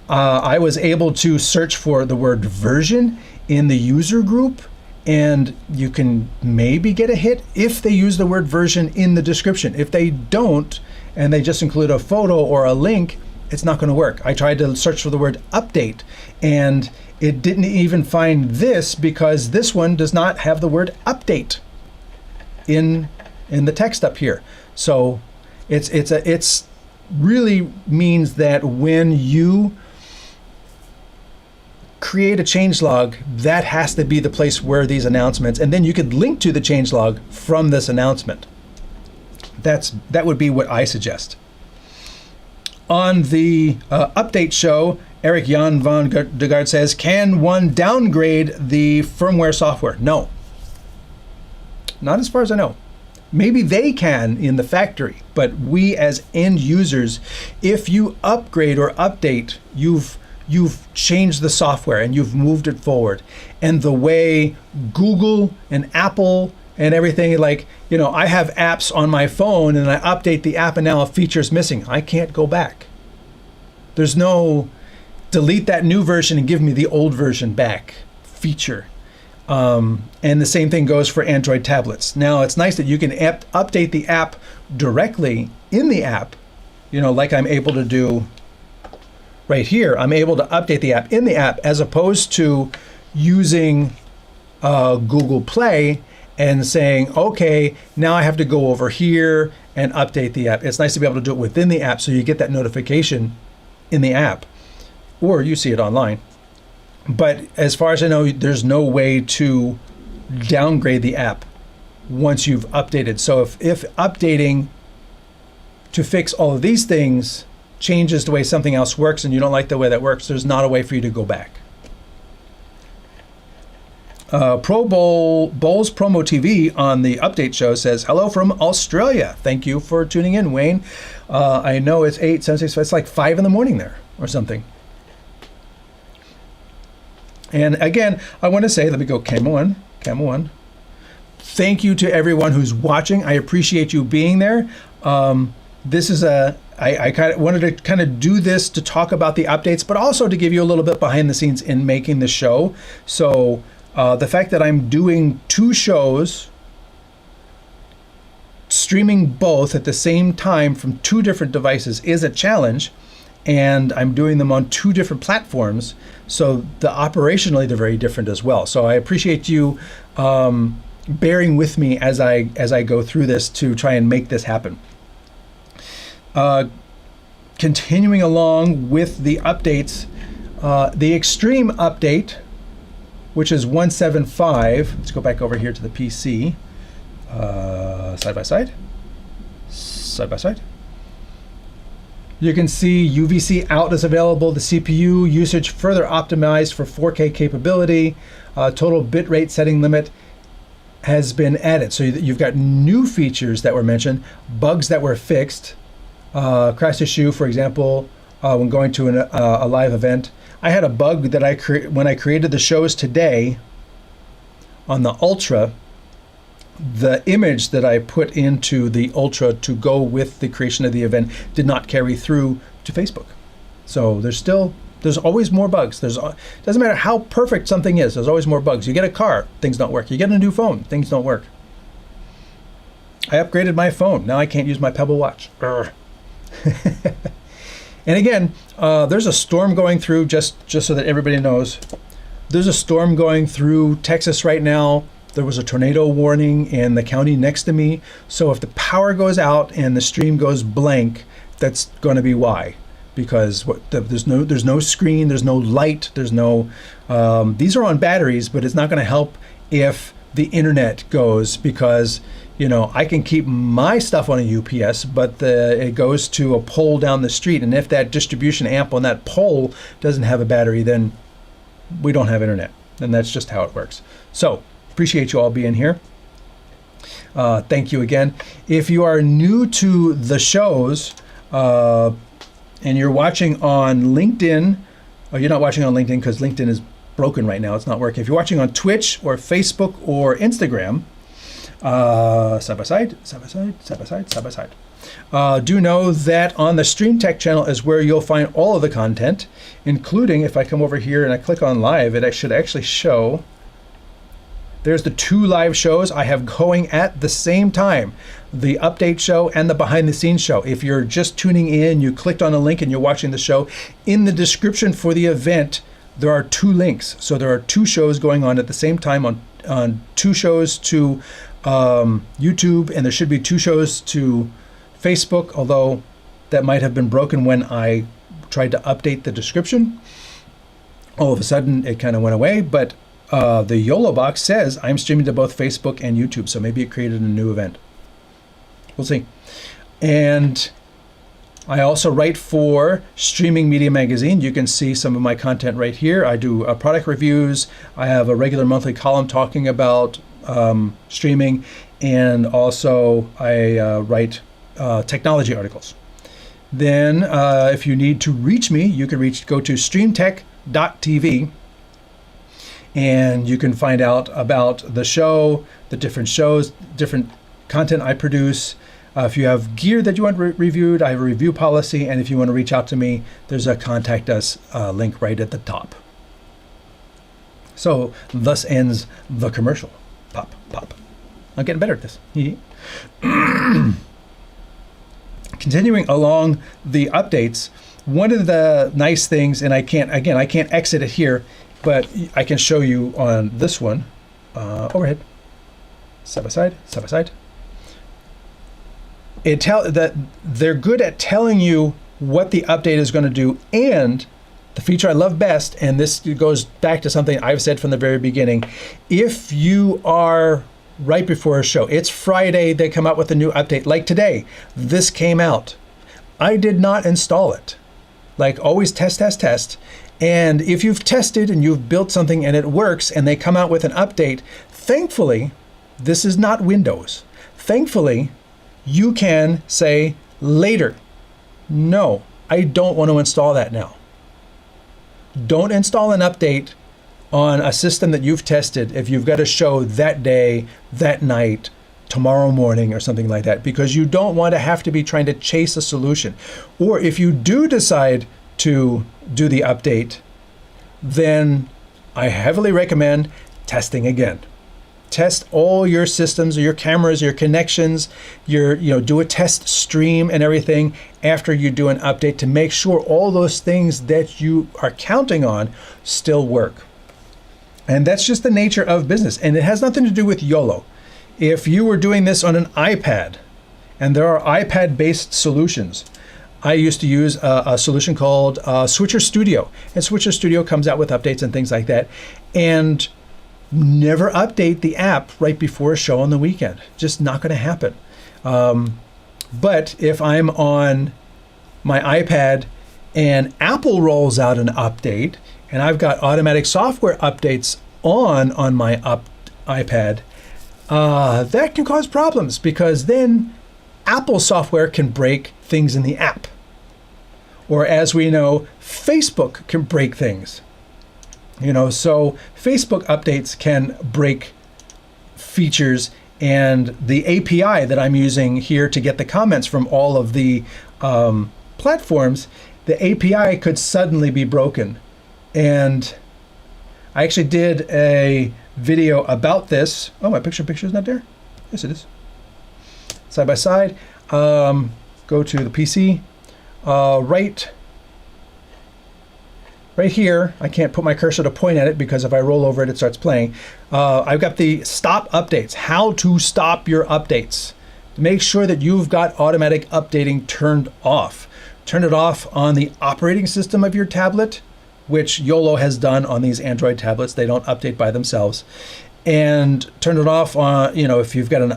I was able to search for the word version in the user group, and you can maybe get a hit if they use the word version in the description. If they don't, and they just include a photo or a link, it's not going to work. I tried to search for the word update, and it didn't even find this because this one does not have the word update in the text up here. So it's really means that when you create a changelog, that has to be the place where these announcements, and then you could link to the changelog from this announcement. That would be what I suggest. On the update show, Eric Jan van de Gaard says, can one downgrade the firmware software? No. Not as far as I know. Maybe they can in the factory, but we as end users, if you upgrade or update, you've changed the software and you've moved it forward. And the way Google and Apple and everything, like, you know, I have apps on my phone and I update the app and now a feature's missing. I can't go back. There's no delete that new version and give me the old version back feature. And the same thing goes for Android tablets. Now, it's nice that you can update the app directly in the app, you know, like I'm able to do right here, I'm able to update the app in the app as opposed to using Google Play and saying, okay, now I have to go over here and update the app. It's nice to be able to do it within the app so you get that notification in the app, or you see it online. But as far as I know, there's no way to downgrade the app once you've updated. So if updating to fix all of these things changes the way something else works and you don't like the way that works, there's not a way for you to go back. Pro Bowls Promo TV on the update show says, hello from Australia. Thank you for tuning in, Wayne. I know it's 8, 7, 6, it's like 5 in the morning there or something. And again, I want to say, let me go camera one. Thank you to everyone who's watching. I appreciate you being there. This is I kind of wanted to kind of do this to talk about the updates, but also to give you a little bit behind the scenes in making the show. So the fact that I'm doing 2 shows, streaming both at the same time from 2 different devices is a challenge, and I'm doing them on 2 different platforms. So operationally, they're very different as well. So I appreciate you bearing with me as I go through this to try and make this happen. Continuing along with the updates, the Extreme update, which is 175. Let's go back over here to the PC. Side by side. You can see UVC out is available. The CPU usage further optimized for 4K capability. Total bitrate setting limit has been added. So you've got new features that were mentioned, bugs that were fixed. Crash issue, for example, when going to a live event. I had a bug that when I created the shows today on the Ultra. The image that I put into the Ultra to go with the creation of the event did not carry through to Facebook. So there's always more bugs. Doesn't matter how perfect something is, there's always more bugs. You get a car, things don't work. You get a new phone, things don't work. I upgraded my phone. Now I can't use my Pebble Watch. And again, there's a storm going through, just so that everybody knows. There's a storm going through Texas right now. There was a tornado warning in the county next to me. So if the power goes out and the stream goes blank, that's going to be why. Because there's no screen, there's no light, there's no. These are on batteries, but it's not going to help if the internet goes, because I can keep my stuff on a UPS, but it goes to a pole down the street, and if that distribution amp on that pole doesn't have a battery, then we don't have internet, and that's just how it works. So. Appreciate you all being here. Thank you again. If you are new to the shows and you're watching on LinkedIn, or you're not watching on LinkedIn because LinkedIn is broken right now, it's not working. If you're watching on Twitch or Facebook or Instagram, side by side, do know that on the StreamTek channel is where you'll find all of the content, including, if I come over here and I click on live, it should actually show. There's the 2 live shows I have going at the same time, the update show and the behind the scenes show. If you're just tuning in, you clicked on a link and you're watching the show, in the description for the event, there are 2 links. So there are 2 shows going on at the same time on 2 shows to YouTube, and there should be 2 shows to Facebook, although that might have been broken when I tried to update the description. All of a sudden, it kind of went away, but the YoloBox says I'm streaming to both Facebook and YouTube, so maybe it created a new event. We'll see. And I also write for Streaming Media Magazine. You can see some of my content right here. I do product reviews. I have a regular monthly column talking about streaming, and also I write technology articles. Then if you need to reach me, you can go to StreamTek.tv. And you can find out about the show, the different shows, different content I produce. If you have gear that you want reviewed, I have a review policy. And if you want to reach out to me, there's a contact us link right at the top. So thus ends the commercial. Pop. I'm getting better at this. continuing along the updates, one of the nice things, and I can't exit it here, but I can show you on this one, overhead, side by side, side by side. That they're good at telling you what the update is going to do, and the feature I love best, and this goes back to something I've said from the very beginning, if you are right before a show, it's Friday, they come out with a new update, like today, this came out. I did not install it. Like always test, test, test. And if you've tested and you've built something and it works and they come out with an update, thankfully, this is not Windows. Thankfully, you can say later, no, I don't want to install that now. Don't install an update on a system that you've tested if you've got a show that day, that night, tomorrow morning or something like that, because you don't want to have to be trying to chase a solution. Or if you do decide to do the update, then I heavily recommend testing again. Test all your systems, or your cameras, your connections, do a test stream and everything after you do an update to make sure all those things that you are counting on still work. And that's just the nature of business. And it has nothing to do with YOLO. If you were doing this on an iPad, and there are iPad-based solutions, I used to use a solution called Switcher Studio. And Switcher Studio comes out with updates and things like that. And never update the app right before a show on the weekend. Just not going to happen. But if I'm on my iPad and Apple rolls out an update, and I've got automatic software updates on my iPad, that can cause problems, because then Apple software can break things in the app. Or as we know, Facebook can break things. So Facebook updates can break features, and the API that I'm using here to get the comments from all of the platforms, the API could suddenly be broken. And I actually did a video about this. Oh, my picture is not there? Yes, it is. Side by side. Go to the PC. Right here, I can't put my cursor to point at it because if I roll over it, it starts playing. I've got the stop updates, how to stop your updates. Make sure that you've got automatic updating turned off. Turn it off on the operating system of your tablet, which YOLO has done on these Android tablets. They don't update by themselves. And turn it off on, if you've got an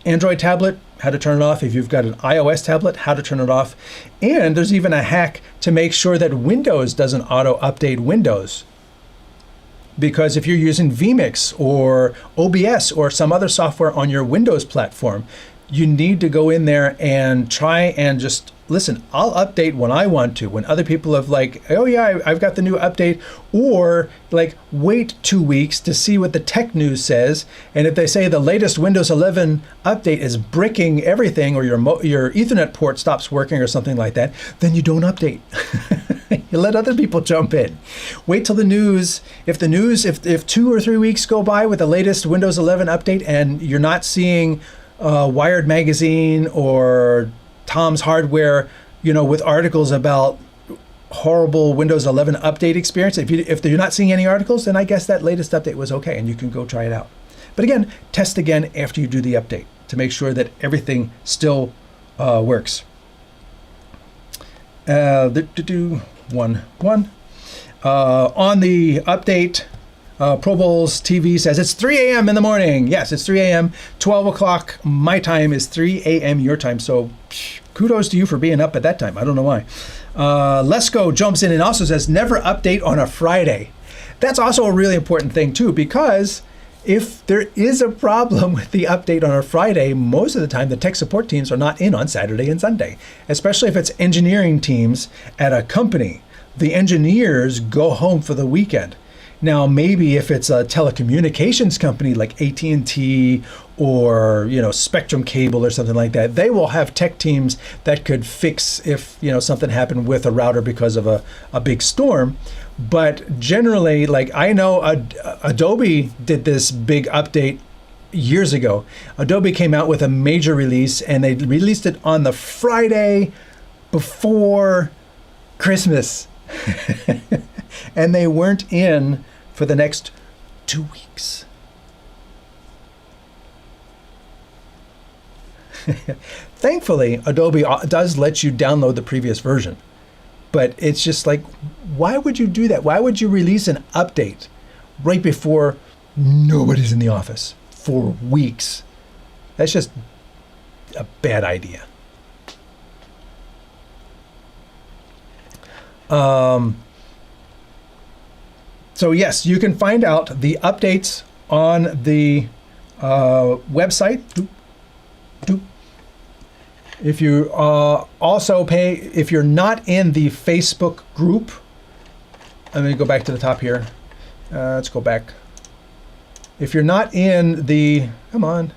Android tablet, how to turn it off. If you've got an iOS tablet, how to turn it off. And there's even a hack to make sure that Windows doesn't auto-update Windows. Because if you're using vMix or OBS or some other software on your Windows platform, you need to go in there and try and just listen, I'll update when I want to, when other people have oh yeah, I've got the new update, or wait 2 weeks to see what the tech news says. And if they say the latest Windows 11 update is bricking everything, or your Ethernet port stops working or something like that, then you don't update. You let other people jump in. Wait till the news. If 2 or 3 weeks go by with the latest Windows 11 update and you're not seeing Wired Magazine or Tom's Hardware, with articles about horrible Windows 11 update experience. If you're not seeing any articles, then I guess that latest update was okay and you can go try it out. But again, test again after you do the update to make sure that everything still works. On the update, Pro Bowls TV says it's 3 a.m. in the morning. Yes, it's 3 a.m. 12 o'clock my time is 3 a.m. your time. So kudos to you for being up at that time. I don't know why. Lesko jumps in and also says never update on a Friday. That's also a really important thing too, because if there is a problem with the update on a Friday, most of the time the tech support teams are not in on Saturday and Sunday, especially if it's engineering teams at a company. The engineers go home for the weekend. Now, maybe if it's a telecommunications company like AT&T or, Spectrum Cable or something like that, they will have tech teams that could fix if, something happened with a router because of a big storm. But generally, I know Adobe did this big update years ago, Adobe came out with a major release, and they released it on the Friday before Christmas. And they weren't in for the next 2 weeks. Thankfully, Adobe does let you download the previous version. But it's just like, why would you do that? Why would you release an update right before nobody's in the office for weeks? That's just a bad idea. So yes, you can find out the updates on the website. If you also if you're not in the Facebook group, let me go back to the top here. Let's go back. If you're not in the, the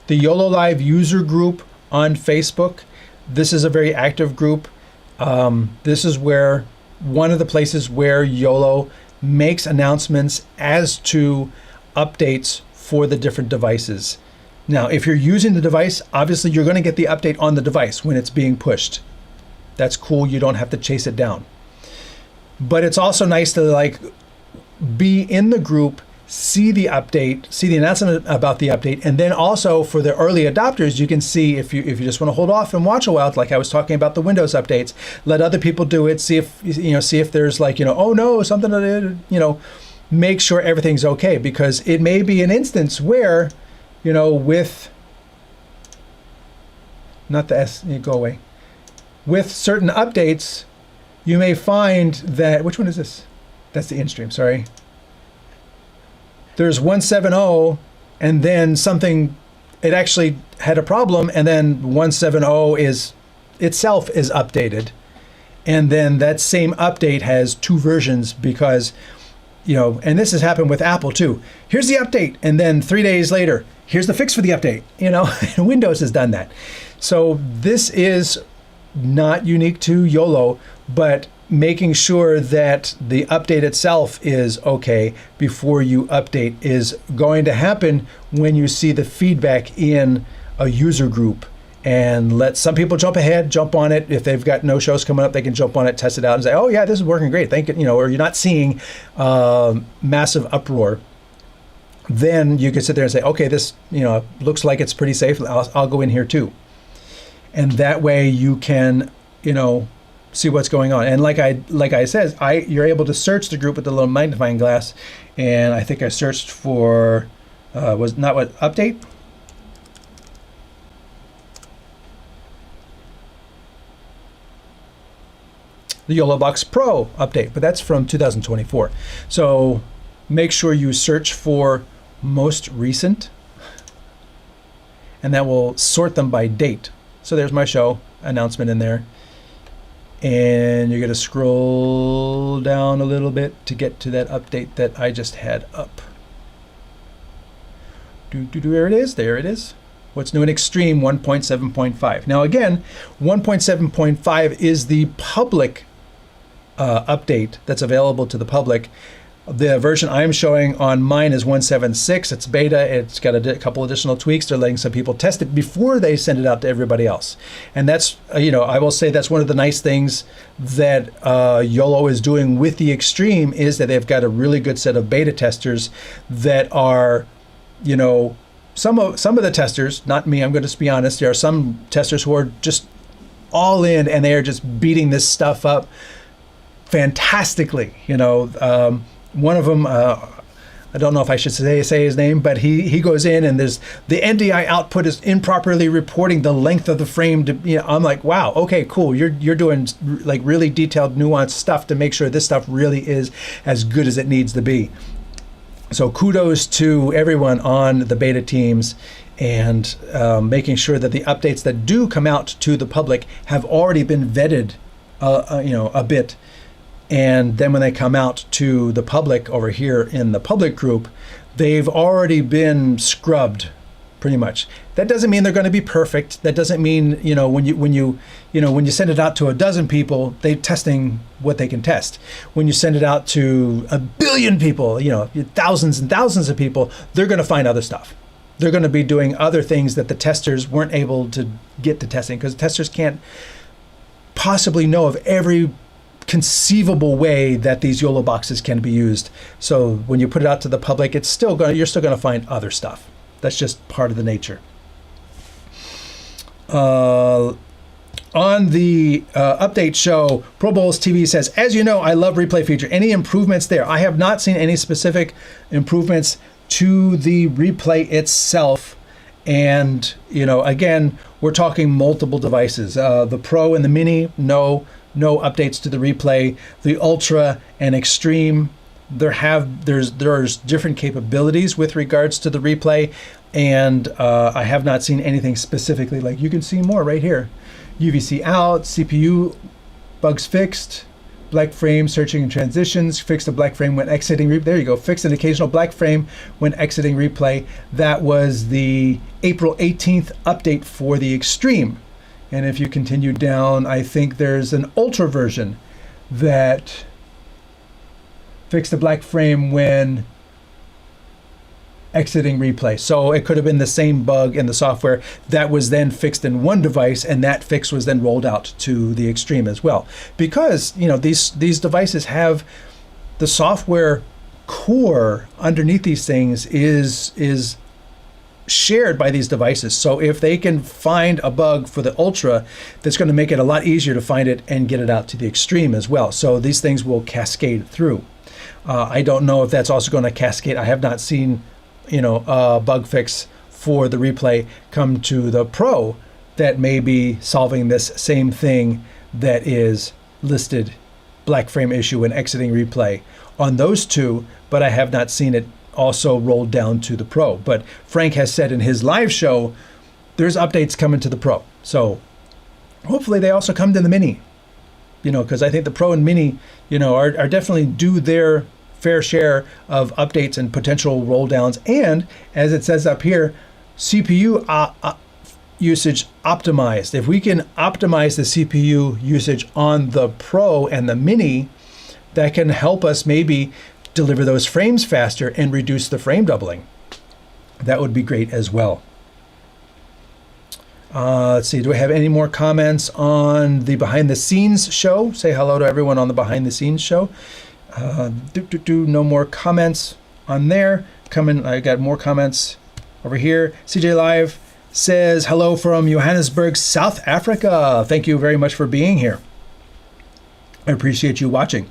YOLO Live user group on Facebook, this is a very active group. This is where one of the places where YOLO makes announcements as to updates for the different devices. Now, if you're using the device, obviously you're going to get the update on the device when it's being pushed. That's cool. You don't have to chase it down. But it's also nice to like be in the group, see the update, see the announcement about the update, and then also for the early adopters, you can see if you just want to hold off and watch a while, like I was talking about the Windows updates, let other people do it, see if there's like, oh no, something to, make sure everything's okay, because it may be an instance where, with, not the S, go away, with certain updates, you may find that, which one is this? That's the in-stream, sorry. There's 170, and then something, it actually had a problem, and then 170 itself is updated. And then that same update has two versions because, and this has happened with Apple too. Here's the update, and then 3 days later, here's the fix for the update. Windows has done that. So this is not unique to YOLO, but making sure that the update itself is okay before you update is going to happen when you see the feedback in a user group, and let some people jump on it. If they've got no shows coming up, they can jump on it, test it out, and say, oh yeah, this is working great. Thank you. Or you're not seeing massive uproar. Then you can sit there and say, okay, this looks like it's pretty safe. I'll go in here too. And that way you can see what's going on. And like I said, you're able to search the group with the little magnifying glass. And I think I searched for update. The YoloBox Pro update, but that's from 2024. So make sure you search for most recent, and that will sort them by date. So there's my show announcement in there. And you're going to scroll down a little bit to get to that update that I just had up. There it is. There it is. What's new in Extreme 1.7.5. Now again, 1.7.5 is the public update that's available to the public. The version I'm showing on mine is 1.7.6. It's beta. It's got a couple additional tweaks. They're letting some people test it before they send it out to everybody else. And that's, I will say that's one of the nice things that YOLO is doing with the Extreme, is that they've got a really good set of beta testers that are, some of the testers, not me, I'm going to be honest, there are some testers who are just all in, and they are just beating this stuff up fantastically. One of them, I don't know if I should say his name, but he goes in, and there's the NDI output is improperly reporting the length of the frame. I'm like, wow, okay, cool. You're doing like really detailed, nuanced stuff to make sure this stuff really is as good as it needs to be. So kudos to everyone on the beta teams, and making sure that the updates that do come out to the public have already been vetted, a bit. And then when they come out to the public over here in the public group, they've already been scrubbed pretty much. That doesn't mean they're going to be perfect. That doesn't mean, when you send it out to a dozen people, they're testing what they can test. When you send it out to 1 billion people, thousands and thousands of people, they're going to find other stuff. They're going to be doing other things that the testers weren't able to get to testing, because testers can't possibly know of every conceivable way that these YOLO boxes can be used. So when you put it out to the public, you're still going to find other stuff. That's just part of the nature. On the update show, Pro Bowls TV says, as you know, I love replay feature. Any improvements there? I have not seen any specific improvements to the replay itself. And, again, we're talking multiple devices. The Pro and the Mini, no updates to the replay. The Ultra and Extreme, there's different capabilities with regards to the replay, and I have not seen anything specifically. Like, you can see more right here. UVC out, CPU bugs fixed, black frame searching and transitions, fixed a black frame when exiting replay. There you go, fixed an occasional black frame when exiting replay. That was the April 18th update for the Extreme. And if you continue down, I think there's an Ultra version that fixed the black frame when exiting replay. So it could have been the same bug in the software that was then fixed in one device, and that fix was then rolled out to the Extreme as well. Because these devices have the software core underneath these things is shared by these devices. So if they can find a bug for the Ultra, that's going to make it a lot easier to find it and get it out to the Extreme as well. So these things will cascade through. I don't know if that's also going to cascade. I have not seen a bug fix for the replay come to the Pro that may be solving this same thing that is listed black frame issue when exiting replay on those two, but I have not seen it also rolled down to the Pro. But Frank has said in his live show, there's updates coming to the Pro. So hopefully they also come to the Mini, because I think the Pro and Mini, are definitely due their fair share of updates and potential roll downs. And as it says up here, CPU usage optimized. If we can optimize the CPU usage on the Pro and the Mini, that can help us maybe deliver those frames faster and reduce the frame doubling. That would be great as well. Let's see, do I have any more comments on the behind the scenes show? Say hello to everyone on the behind the scenes show. No more comments on there. I got more comments over here. CJ Live says hello from Johannesburg, South Africa. Thank you very much for being here. I appreciate you watching.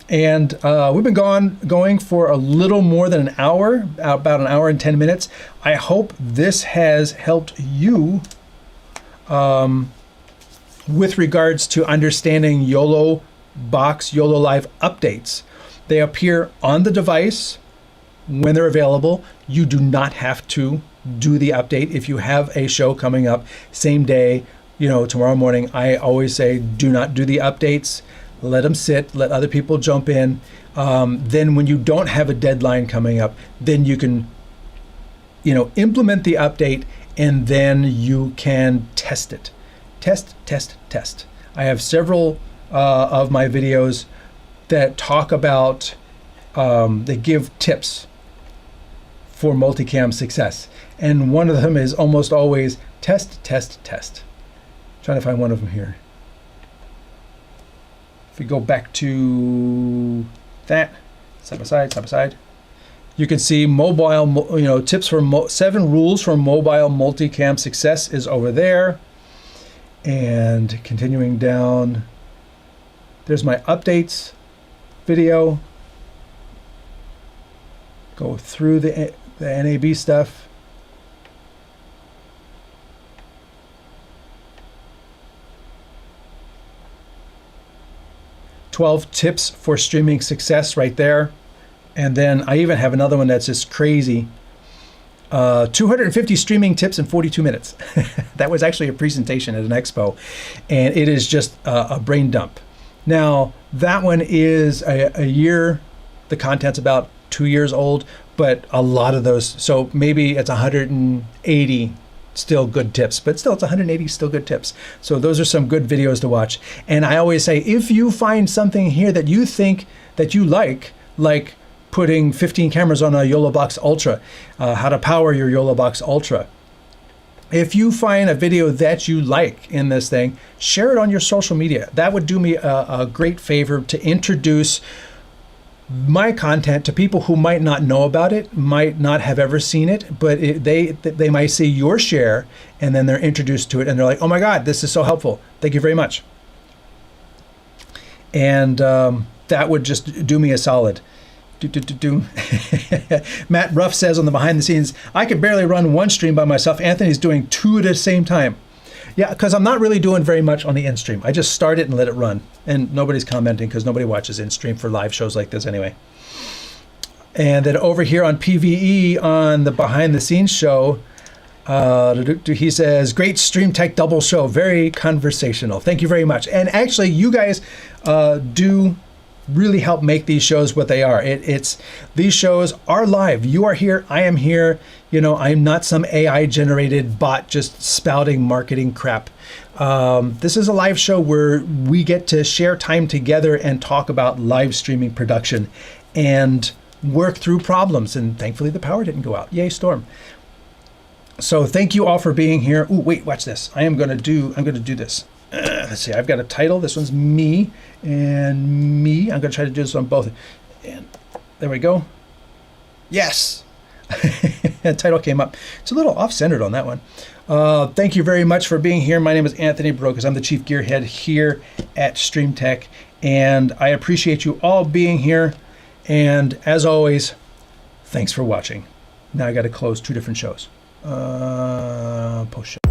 And we've been going for a little more than an hour, about an hour and 10 minutes. I hope this has helped you with regards to understanding YoloBox, YoloLive updates. They appear on the device when they're available. You do not have to do the update. If you have a show coming up same day, tomorrow morning, I always say do not do the updates. Let them sit, let other people jump in. Then when you don't have a deadline coming up, then you can, implement the update, and then you can test it. Test. I have several of my videos that talk about, they give tips for multicam success. And one of them is almost always test. Trying to find one of them here. If we go back to that, side by side, you can see mobile, tips for 7 rules for mobile multicam success is over there. And continuing down, there's my updates video. Go through the NAB stuff. "12 tips for streaming success" right there. And then I even have another one that's just crazy. 250 streaming tips in 42 minutes. That was actually a presentation at an expo, and it is just a brain dump. Now, that one is a year, the content's about 2 years old, but a lot of those, so maybe it's 180 still good tips, but still it's 180 still good tips. So those are some good videos to watch. And I always say, if you find something here that you think that you like putting 15 cameras on a YoloBox Ultra, how to power your YoloBox Ultra. If you find a video that you like in this thing, share it on your social media. That would do me a great favor to introduce my content to people who might not know about it, might not have ever seen it, but they might see your share and then they're introduced to it and they're like, oh my God, this is so helpful. Thank you very much. And that would just do me a solid. Matt Ruff says on the behind the scenes, I could barely run one stream by myself. Anthony's doing 2 at the same time. Yeah, because I'm not really doing very much on the in-stream. I just start it and let it run. And nobody's commenting because nobody watches in-stream for live shows like this anyway. And then over here on PVE on the behind the scenes show, he says, great StreamTek double show. Very conversational. Thank you very much. And actually, you guys do really help make these shows what they are. These shows are live. You are here. I am here. You know, I'm not some AI generated bot just spouting marketing crap. This is a live show where we get to share time together and talk about live streaming production and work through problems. And thankfully the power didn't go out. Yay, storm. So thank you all for being here. Ooh, wait, watch this. I'm going to do this. Let's see, I've got a title. This one's me and me. I'm going to try to do this on both. And there we go. Yes. The title came up. It's a little off-centered on that one. Thank you very much for being here. My name is Anthony Brokus. I'm the Chief Gearhead here at StreamTek. And I appreciate you all being here. And as always, thanks for watching. Now I got to close 2 different shows. Post show.